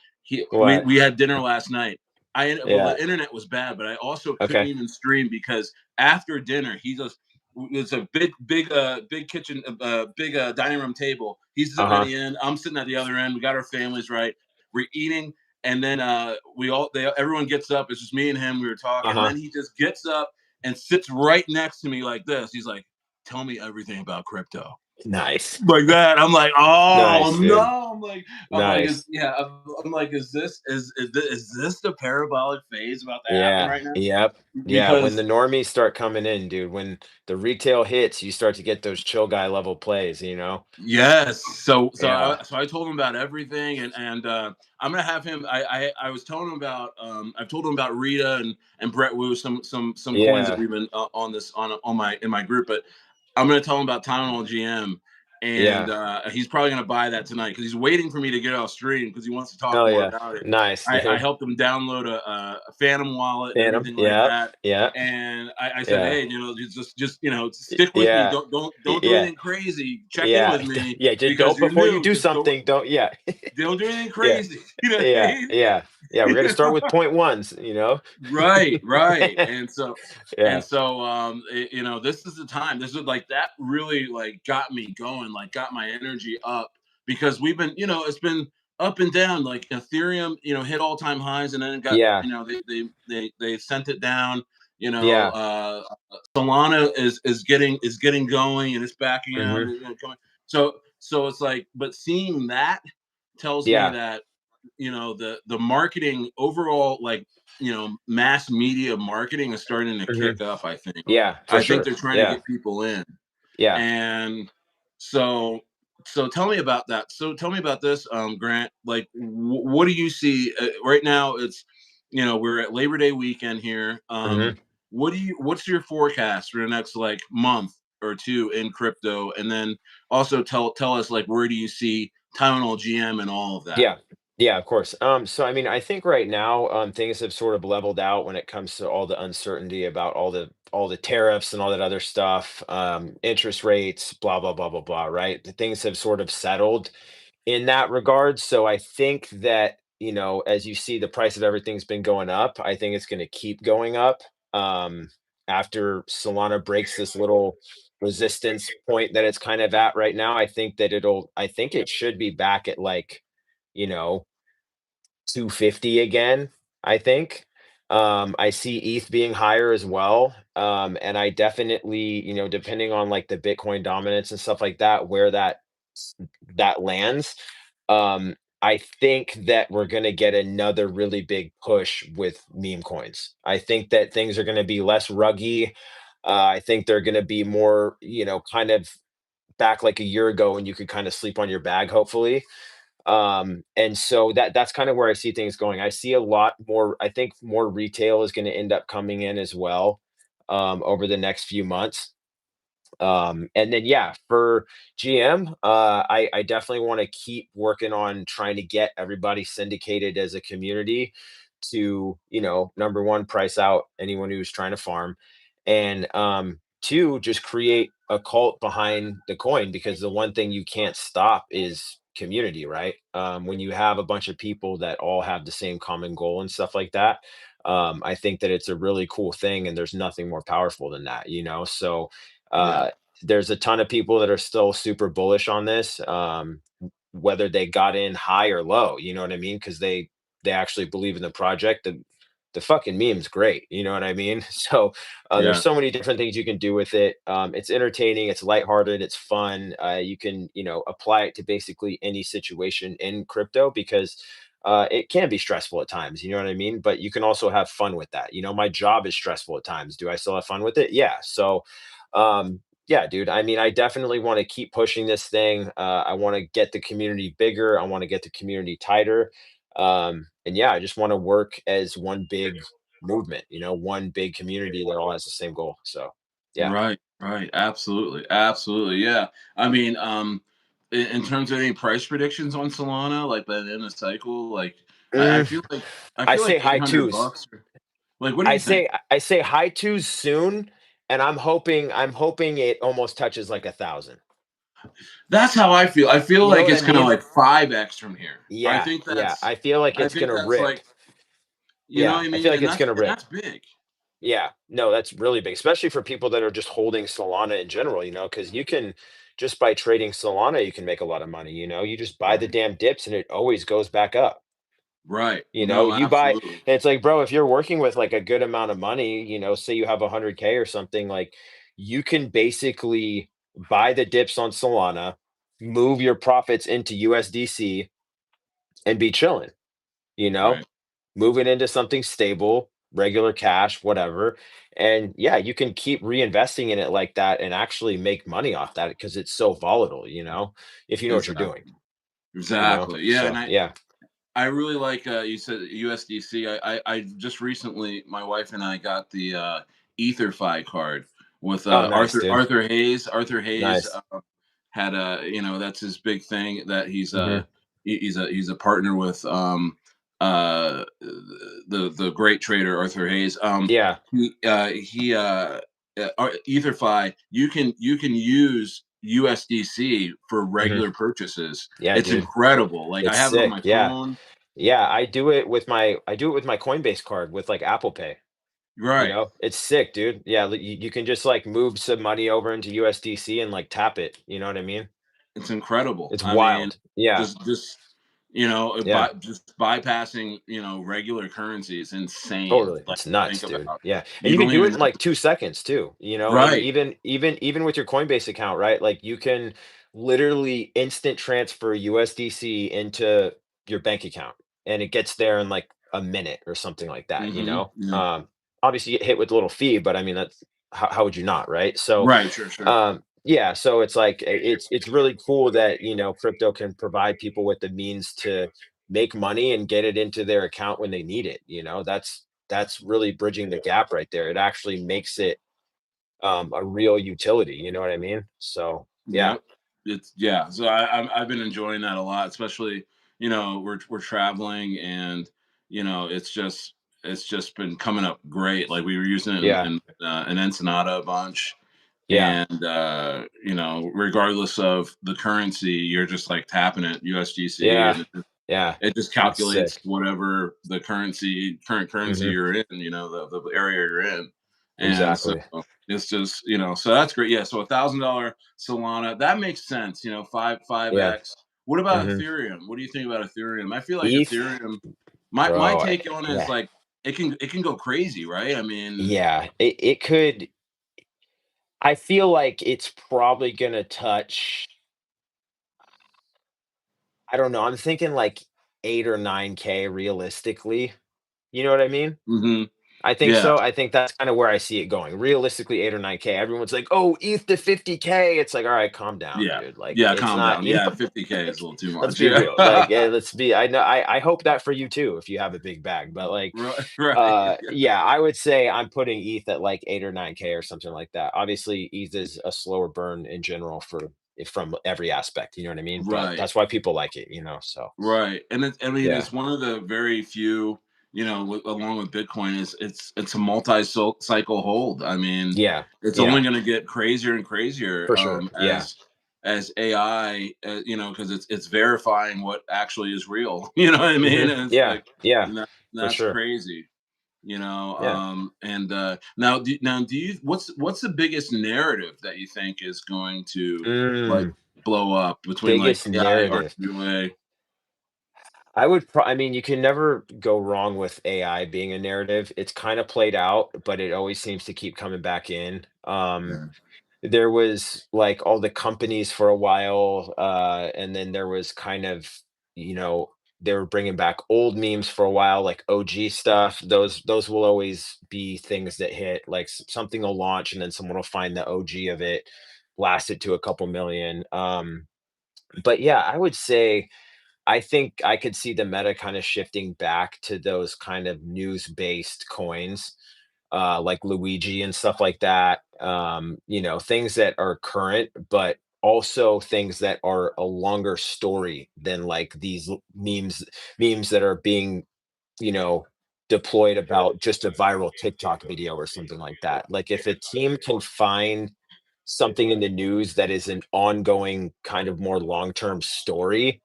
What? We had dinner last night. Well, Yeah. the internet was bad, but I also couldn't Okay. even stream because after dinner he just it's a big kitchen big dining room table. He's sitting at Uh-huh. the end, I'm sitting at the other end. We got our families right, we're eating, and then everyone gets up. It's just me and him. We were talking, and Uh-huh. then he just gets up and sits right next to me like this. He's like, "Tell me everything about crypto." Nice. Like that. I'm like, Nice, "Oh dude. no." Nice. I'm like, is this the parabolic phase about to happen Yeah. right now? Yep. Yeah. When Because the normies start coming in, dude, when the retail hits, you start to get those chill guy level plays, you know? yes. Yeah. So I told him about everything, and I'm gonna have him. I was telling him about I've told him about Rita and Brett Wu, some coins that Yeah. we've been on this on my in my group, but I'm gonna tell him about Tylenol GM, and Yeah. he's probably gonna buy that tonight because he's waiting for me to get off stream because he wants to talk Oh more yeah. about it. Nice, I dude. helped him download a Phantom wallet and Phantom. everything like Yep. that. Yeah. And I said, Yeah. "Hey, just stick with me. Yeah. Don't do Yeah. anything crazy. Check in Yeah. with me Yeah. Just because don't you're before you new. do Just something, don't yeah. don't do anything Yeah. crazy." You know what I Yeah. mean? Yeah. Yeah. We're gonna start with point ones, you know? Right, right. Yeah. This is the time. This is like that really like got me going, like got my energy up because we've been, it's been up and down. Like Ethereum, hit all time highs and then it got, Yeah. they sent it down. Yeah. Solana is getting going and it's backing out Mhm. and coming. So it's like, but seeing that tells me Yeah. that the marketing overall, like mass media marketing is starting to Mhm. kick up. Yeah, for I think sure. they're trying to Yeah. get people in. Yeah. And so tell me about that. So tell me about this, Grant. Like what do you see right now? We're at Labor Day weekend here. Mhm. What's your forecast for the next like month or two in crypto? And then also tell us like where do you see Tylenol GM and all of that? Yeah. Yeah, of course. So I mean, I think right now, things have sort of leveled out when it comes to all the uncertainty about all the tariffs and all that other stuff, interest rates, blah blah blah blah blah. Right? The things have sort of settled in that regard. So I think that, as you see, the price of everything's been going up. I think it's going to keep going up. Um, After Solana breaks this little resistance point that it's kind of at right now, I think it should be back at like, you know, 250 again, I think. I see ETH being higher as well. And I definitely, depending on like the Bitcoin dominance and stuff like that, where that lands, I think that we're going to get another really big push with meme coins. I think that things are going to be less ruggy. I think they're going to be more, kind of back like a year ago when you could kind of sleep on your bag, hopefully. And so that's kind of where I see things going. I see a lot more. I think more retail is going to end up coming in as well, over the next few months. And then yeah, for GM, I definitely want to keep working on trying to get everybody syndicated as a community to, number one, price out anyone who's trying to farm, and two, just create a cult behind the coin, because the one thing you can't stop is community, right? When you have a bunch of people that all have the same common goal and stuff like that, I think that it's a really cool thing, and there's nothing more powerful than that, so Yeah. uh there's a ton of people that are still super bullish on this, whether they got in high or low, you know what I mean? Because they actually believe in the project. The fucking meme's great, you know what I mean? So there's Yeah. so many different things you can do with it. It's entertaining, it's lighthearted, it's fun. You can, apply it to basically any situation in crypto because it can be stressful at times, you know what I mean? But you can also have fun with that. My job is stressful at times. Do I still have fun with it? Yeah. So, yeah, dude. I mean, I definitely want to keep pushing this thing. I want to get the community bigger. I want to get the community tighter. And yeah, I just want to work as one big movement, one big community that all has the same goal. So, yeah. Right, right. Absolutely, absolutely. Yeah. I mean, in terms of any price predictions on Solana, like by the end of the cycle, like I Mm, feel like I say high 800 twos. bucks. Like, what do you think? I say high twos soon, and I'm hoping it almost touches like 1,000. That's how I feel. I feel You know like what I it's gonna mean? like 5x from here. I Yeah, think yeah. that's I think it's like, gonna rip. you know Yeah, what I I feel mean? like it's gonna And rip. that's big. Yeah, no, that's really big, especially for people that are just holding Solana in general, because you can just by trading Solana, you can make a lot of money. You just buy the Right. damn dips and it always goes back up. Right. No, You buy, and absolutely. it's like, bro, if you're working with like a good amount of money, say you have 100K or something, like you can basically buy the dips on Solana, move your profits into USDC and be chilling, you know, Right. move it into something stable, regular cash, whatever. And yeah, you can keep reinvesting in it like that and actually make money off that because it's so volatile, if you know what you're doing, Exactly. Exactly. Yeah, and So yeah. I really like you said USDC. I just recently, my wife and I got the EtherFi card with Oh, nice, dude. Arthur Hayes. Arthur Hayes Nice. had a, that's his big thing, that Hmm. he's a partner with uh the great trader Arthur Hayes. Yeah. EtherFi, you can use USDC for Hmm. regular purchases. Yeah, It's dude. incredible. Like, I It's have it on sick. my Yeah. phone. Yeah. I do it with my Coinbase card with like Apple Pay. Right. It's sick, dude. Yeah. You can just like move some money over into USDC and like tap it. You know what I mean? It's incredible. It's I mean, wild. Yeah. just Yeah. just bypassing, regular currency is insane. Totally. Like, It's nuts, think dude. about, Yeah. And you you can don't do even it in have like to. 2 seconds too, and Right. even with your Coinbase account, right? Like you can literally instant transfer USDC into your bank account and it gets there in like a minute or something like that. Yeah. Obviously you get hit with a little fee, but I mean that's how would you not, right? So Right. Sure. yeah, so it's like it's really cool that crypto can provide people with the means to make money and get it into their account when they need it. That's really bridging the gap right there. It actually makes it a real utility. You know what I mean? So yeah, Yep. Yeah. So I've been enjoying that a lot, especially, we're traveling, and it's just been coming up great. Like, we were using it yeah, in Ensenada a bunch, yeah, and regardless of the currency, you're just like tapping it USDC, yeah, and yeah. it just It's calculates sick. whatever current currency Hmm. you're in, the area you're in. And so Exactly. it's just, so that's great. Yeah. So $1,000 Solana, that makes sense. Five Yeah. X. What about Hmm. Ethereum? What do you think about Ethereum? I feel like ETH, Ethereum, my bro. take on it is Yeah, like, it can go crazy, right? I mean, yeah. It could. I feel like it's probably gonna touch. I don't know. I'm thinking like 8 or 9K realistically. You know what I mean? hmm I think yeah, so. I think that's kind of where I see it going. Realistically, 8 or 9K. Everyone's like, "Oh, ETH to 50K." It's like, all right, calm down, yeah, dude. Like, yeah. it's Calm not. down. Yeah, 50K is a little too Let's much. be Yeah. real. Like, yeah, let's be. I know. I hope that for you too, if you have a big bag. But like, Right, right. yeah, I would say I'm putting ETH at like 8 or 9K or something like that. Obviously, ETH is a slower burn in general from every aspect. You know what I mean? But Right. that's why people like it. So Right, and I mean, yeah, it's one of the very few, along with Bitcoin, is it's a multi-cycle hold. I mean, yeah, it's only yeah, going to get crazier and crazier, for sure. Yeah. as AI, because it's verifying what actually is real. You know what I mean? Hmm. And it's Yeah. like, Yeah. and For that's sure. crazy. Yeah. And now do you what's the biggest narrative that you think is going to like Mm, blow up between like biggest AI, narrative. RWA? I mean, you can never go wrong with AI being a narrative. It's kind of played out, but it always seems to keep coming back in. Yeah. There was like all the companies for a while, and then there was kind of, you know, they were bringing back old memes for a while, like OG stuff. Those will always be things that hit. Like something will launch, and then someone will find the OG of it, blast it to a couple million. But yeah, I would say I think I could see the meta kind of shifting back to those kind of news-based coins, like Luigi and stuff like that. Things that are current, but also things that are a longer story than like these memes that are being, you know, deployed about just a viral TikTok video or something like that. Like if a team can find something in the news that is an ongoing kind of more long-term story,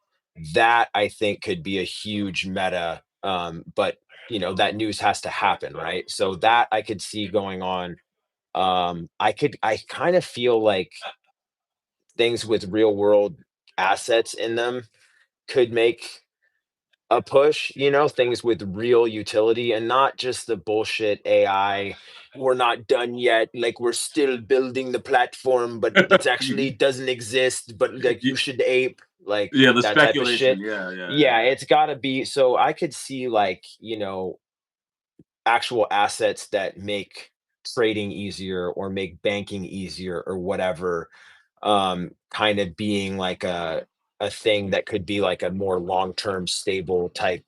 that I think could be a huge meta. But that news has to happen, right? So that I could see going on. I kind of feel like things with real world assets in them could make a push, things with real utility and not just the bullshit AI. We're not done yet. Like we're still building the platform, but it's actually doesn't exist. But like you should ape like Yeah, the that type of speculation. shit. Yeah, yeah, yeah, Yeah, yeah. it's gotta be. So I could see like, actual assets that make trading easier or make banking easier or whatever, kind of being like a thing that could be like a more long-term stable type,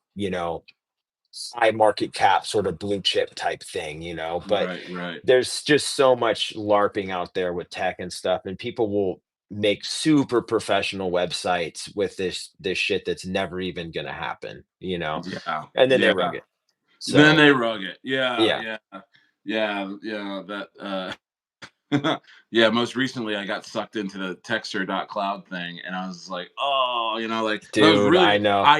high market cap sort of blue chip type thing, but Right, right. there's just so much larping out there with tech and stuff, and people will make super professional websites with this shit that's never even going to happen, Yeah, and then they yeah. rug it. Then So they rug it. Yeah, yeah. yeah, yeah, yeah. Yeah. Most recently, I got sucked into the Texture.cloud thing, and I was like, oh, like that was Dude, really I good. know.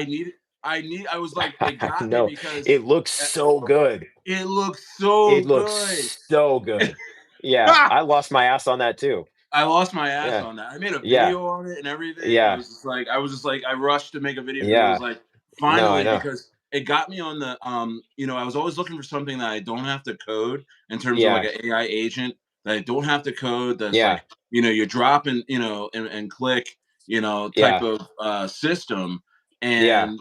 I was like, it got me No, because it looks uh, so good. it looks so It looks good. so good. Yeah, I lost my ass on that too. I lost my ass Yeah, on that. I made a yeah, video on it and everything. It yeah, was just like I rushed to make a video because it was yeah. like No, I finally know. because it got me on the I was always looking for something that I don't have to code in terms of like Yeah, an AI agent that I don't have to code that's yeah, like, you drop and and click, type yeah, of system. yeah, And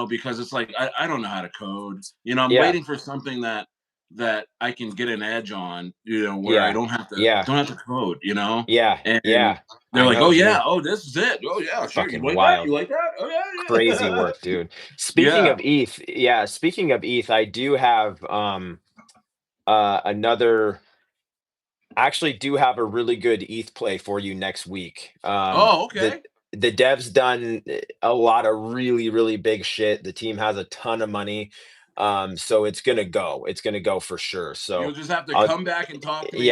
because it's like I don't know how to code. I'm yeah, waiting for something that I can get an edge on, where I yeah, don't have to yeah, code. yeah, And yeah. they're I like, know, "Oh yeah, dude. oh this is it. Oh yeah, sure. You Fucking like that? You wild. like that? Oh yeah, Crazy yeah." work, dude. Speaking Yeah. of ETH, yeah, speaking of ETH, I do have another I actually do have a really good ETH play for you next week. Oh, The okay. the dev's done a lot of really, really big shit. The team has a ton of money. So it's gonna go. It's gonna go for sure. You'll So just have to I'll come back and talk to me.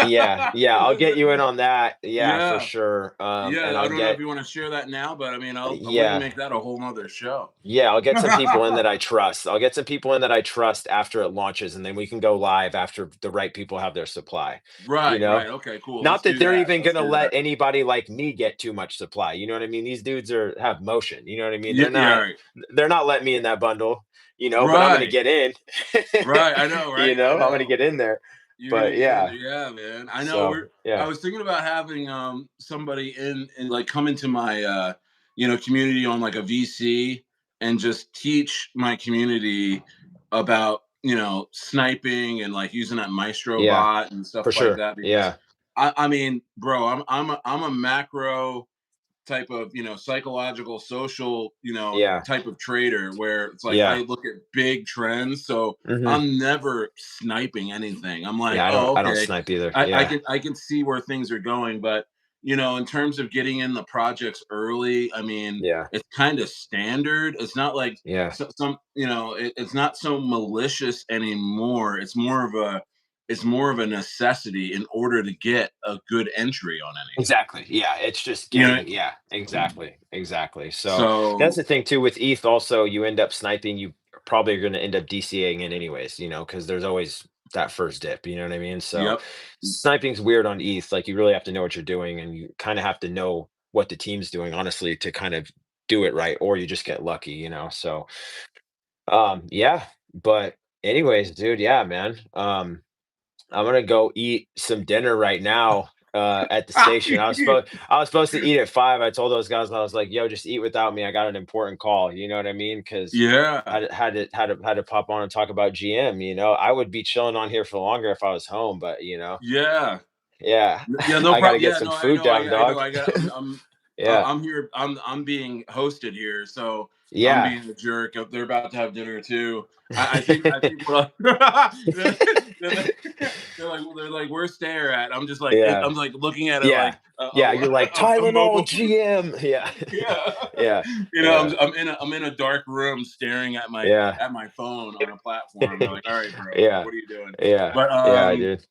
yeah, yeah. I'll get you in on that. Yeah, for Yeah. sure. And Yeah. I I'll don't know if get you want to share that now, but I mean, we can yeah. make that a whole nother show. Yeah, I'll get some people in that I trust. I'll get some people in that I trust after it launches, and then we can go live after the right people have their supply. You Right. know? Right. Okay. Cool. Not Let's that do they're that. even Let's gonna do let that. anybody like me get too much supply. You know what I mean? These dudes have motion. You know what I mean? Yeah. Yeah. Right. They're not letting me in that bundle, but I'm gonna Right. get in. Right. I know. Right. I I'm gonna know. get in there. You're gonna But get in there, yeah. yeah, man. I know. So I yeah. was thinking about having somebody in and like come into my community on like a VC and just teach my community about sniping and like using that Maestro Yeah, bot and stuff for like sure. that because Yeah. I mean, bro, I'm a macro type of psychological social Yeah. type of trader where it's like I Yeah. look at big trends, so Hmm. I'm never sniping anything. I'm like, Yeah, oh, I don't okay, snipe either. I Yeah. can see where things are going, but in terms of getting in the projects early, I mean, Yeah. it's kind of standard. It's not like Yeah. it's not so malicious anymore. It's more of a necessity in order to get a good entry on anything. Exactly. Yeah, it's just You know, getting exactly. Exactly. So, that's so the thing too with ETH also, you end up sniping, you probably going to end up DCAing it anyways, because there's always that first dip, you know what I mean? So Yep. sniping's weird on ETH. Like you really have to know what you're doing and you kind of have to know what the team's doing, honestly, to kind of do it right, or you just get lucky, So yeah, but anyways, dude, yeah, man. I'm gonna go eat some dinner right now at the station. I was supposed to eat at 5. I told those guys, I was like, yo, just eat without me. I got an important call. You know what I mean? Because Yeah. had to pop on and talk about GM. I would be chilling on here for longer if I was home, but Yeah. yeah, Yeah, no I gotta problem. get Yeah, some no, I food know. down, I know. dog. I got. Yeah, I'm here. I'm being hosted here, so I'm yeah, being a jerk. They're about to have dinner too. I think what they're, they're like, where's Stayer at? yeah, I'm like looking at it yeah, like yeah. You're like a Tylenol mobile. GM. Yeah, Yeah. yeah, You know, yeah, I'm in a dark room staring yeah, at my phone on a platform. They're like, all right, bro, yeah, what are you doing? yeah, But yeah, dude.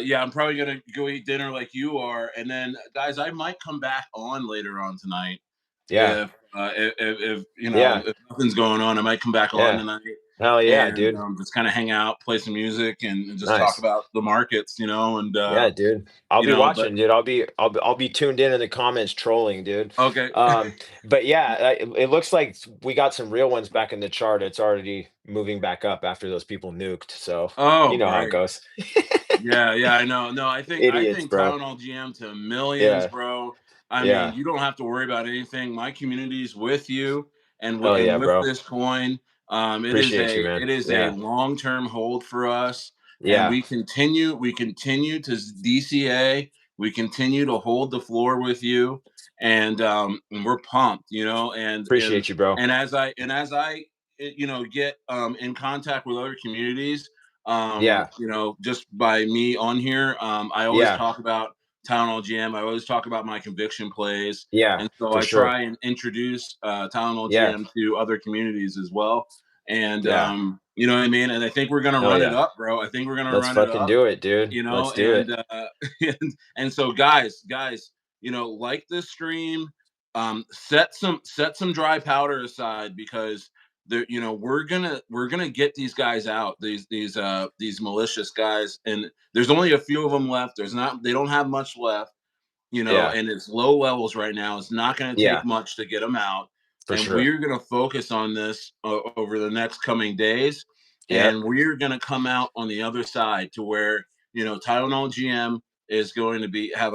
yeah, I'm probably gonna go eat dinner like you are, and then guys, I might come back on later on tonight Yeah, if you know yeah, if nothing's going on. I might come back on yeah. tonight Hell yeah, and dude. just kind of hang out, play some music, and just talk Nice. about the markets, and Yeah, dude. I'll be but watching, dude. I'll be tuned in the comments trolling, dude. okay. But yeah, it looks like we got some real ones back in the chart. It's already moving back up after those people nuked. So you Oh, know how it great. goes. Yeah, yeah, I know. No, I Idiots, think bro. Tylenol GM to millions, Yeah, bro. I mean, yeah. you don't have to worry about anything. My community's with you, Hell and yeah, with bro. this coin, Appreciate you, man. it is a Yeah, long term hold for us, and yeah, we continue to DCA. We continue to hold the floor with you, and we're pumped, appreciate you, bro. as I get in contact with other communities, Yeah, just by me on here, I always yeah, talk about Tylenol GM. I always talk about my conviction plays, yeah, and so for I sure. try and introduce Tylenol Yeah, GM to other communities as well. And yeah. you know what I mean. And I think we're gonna Hell run it yeah. up, bro. I think we're gonna Let's run it fucking up. do it, dude. You know, Let's do and it. and so guys, like this stream, set some dry powder aside because we're gonna get these guys out, these malicious guys, and there's only a few of them left. They don't have much left, Yeah, and it's low levels right now. It's not going to take yeah, much to get them out. for And sure. we're going to focus on this over the next coming days. Yep. And we're going to come out on the other side to where, Tylenol GM is going to have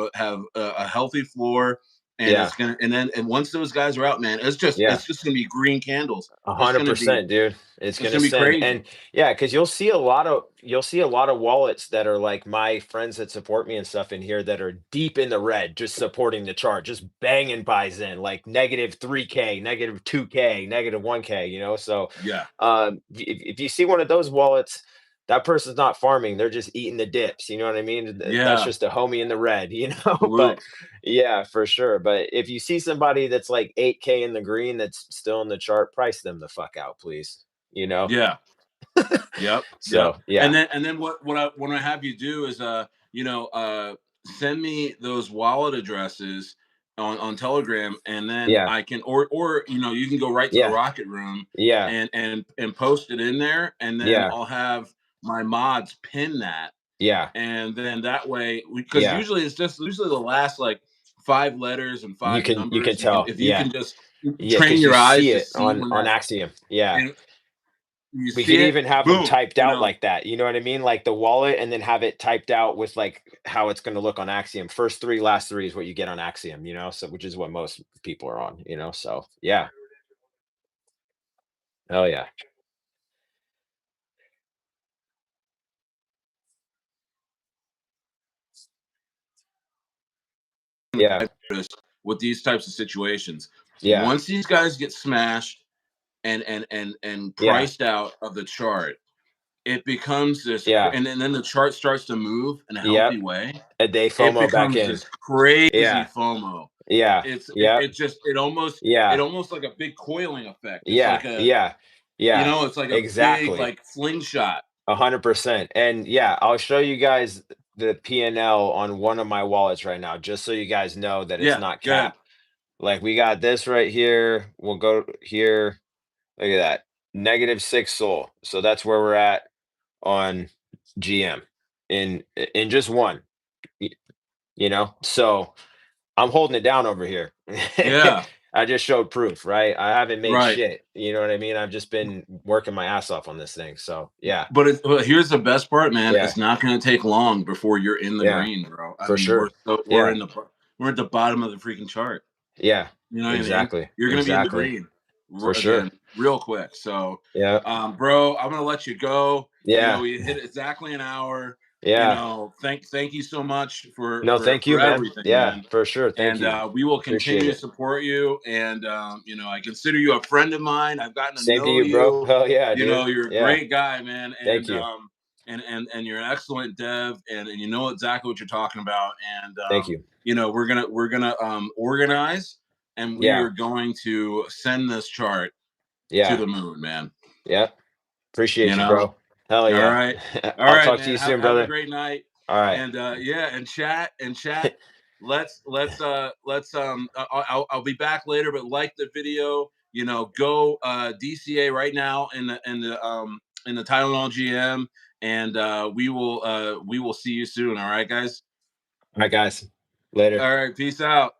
a healthy floor. And Yeah. it's gonna, and once those guys are out, man, Yeah. it's just gonna be green candles. A hundred percent, dude. It's It's gonna gonna be send. crazy. And yeah, because you'll see a lot of wallets that are like my friends that support me and stuff in here that are deep in the red, just supporting the chart, just banging buys in, like negative 3K, negative 2K, negative 1K, So Yeah, if you see one of those wallets, that person's not farming, they're just eating the dips, you know what I mean? That's yeah, just a homie in the red, But absolutely. yeah, for sure. But if you see somebody that's like 8K in the green that's still in the chart, price them the fuck out, please. You know? Yeah. Yep, yep. So yeah, And then what I have you do is send me those wallet addresses on Telegram, and then yeah, I can, or you can go right to the yeah, Rocket Room yeah, and post it in there, and then yeah, I'll have my mods pin that, yeah, and then that way, because yeah. usually the last like 5 letters and You five can numbers, you can, tell. if you Yeah. can just Yeah, train because you your eyes see to it see on when on that, Axiom. Yeah. and you We see could it, even have them boom, typed out like that. You know what I mean? Like the wallet and then have it typed out with like how it's going to look on Axiom. First three, last three is what you get on Axiom, So which is what most people are on. So yeah. Oh yeah. Yeah. with these types of situations. Yeah. Once these guys get smashed and Yeah. priced out of the chart, it becomes Yeah. and then the chart starts to move in a healthy Yep. way. A day It FOMO back becomes in. this crazy Yeah. FOMO. Yeah. Yep. It just it Yeah. almost like a big coiling effect. It's Yeah. like Yeah. Yeah. it's like a big Exactly. like slingshot. 100%. And yeah, I'll show you guys the P&L on one of my wallets right now, just so you guys know that it's Yeah, not good. cap. Like we got this right here. We'll go here. Look at that. -6 soul. So that's where we're at on GM in just one, y- So I'm holding it down over here. Yeah, I just showed proof, right? I haven't made right. shit. You know what I mean? I've just been working my ass off on this thing. So yeah, But here's the best part, man. yeah, It's not going to take long before you're in the yeah, green, bro. I for mean, sure. we're Yeah, in the we're at the bottom of the freaking chart. yeah, You know what I mean? exactly, You're going to be in the exactly, green for sure. again real quick. So, Yeah, bro, I'm going to let you go. You know, yeah, we hit exactly an hour. You yeah. know, thank you so much for No, thank you, man. everything, Yeah, man. for sure. Thank And you. we will Appreciate continue to it. support you. And you know, I consider you a friend of mine. I've gotten to Same to know you, bro. you. Hell yeah, You know, dude. you're a Yeah, great guy, man. thank you. And you're an excellent dev, and you know exactly what you're talking about. And Thank you. you know, we're gonna organize, and we Yeah, are going to send this chart to yeah, the moon, man. yeah. You Appreciate you, know. bro. Hell All yeah. right. All I'll right, talk to man. you soon, Have a brother. great night. All right. And yeah, and chat. I'll be back later, but like the video, you know, go DCA right now in the Tylenol GM, and we will see you soon. All right, guys. All right, guys. Later. All right, peace out.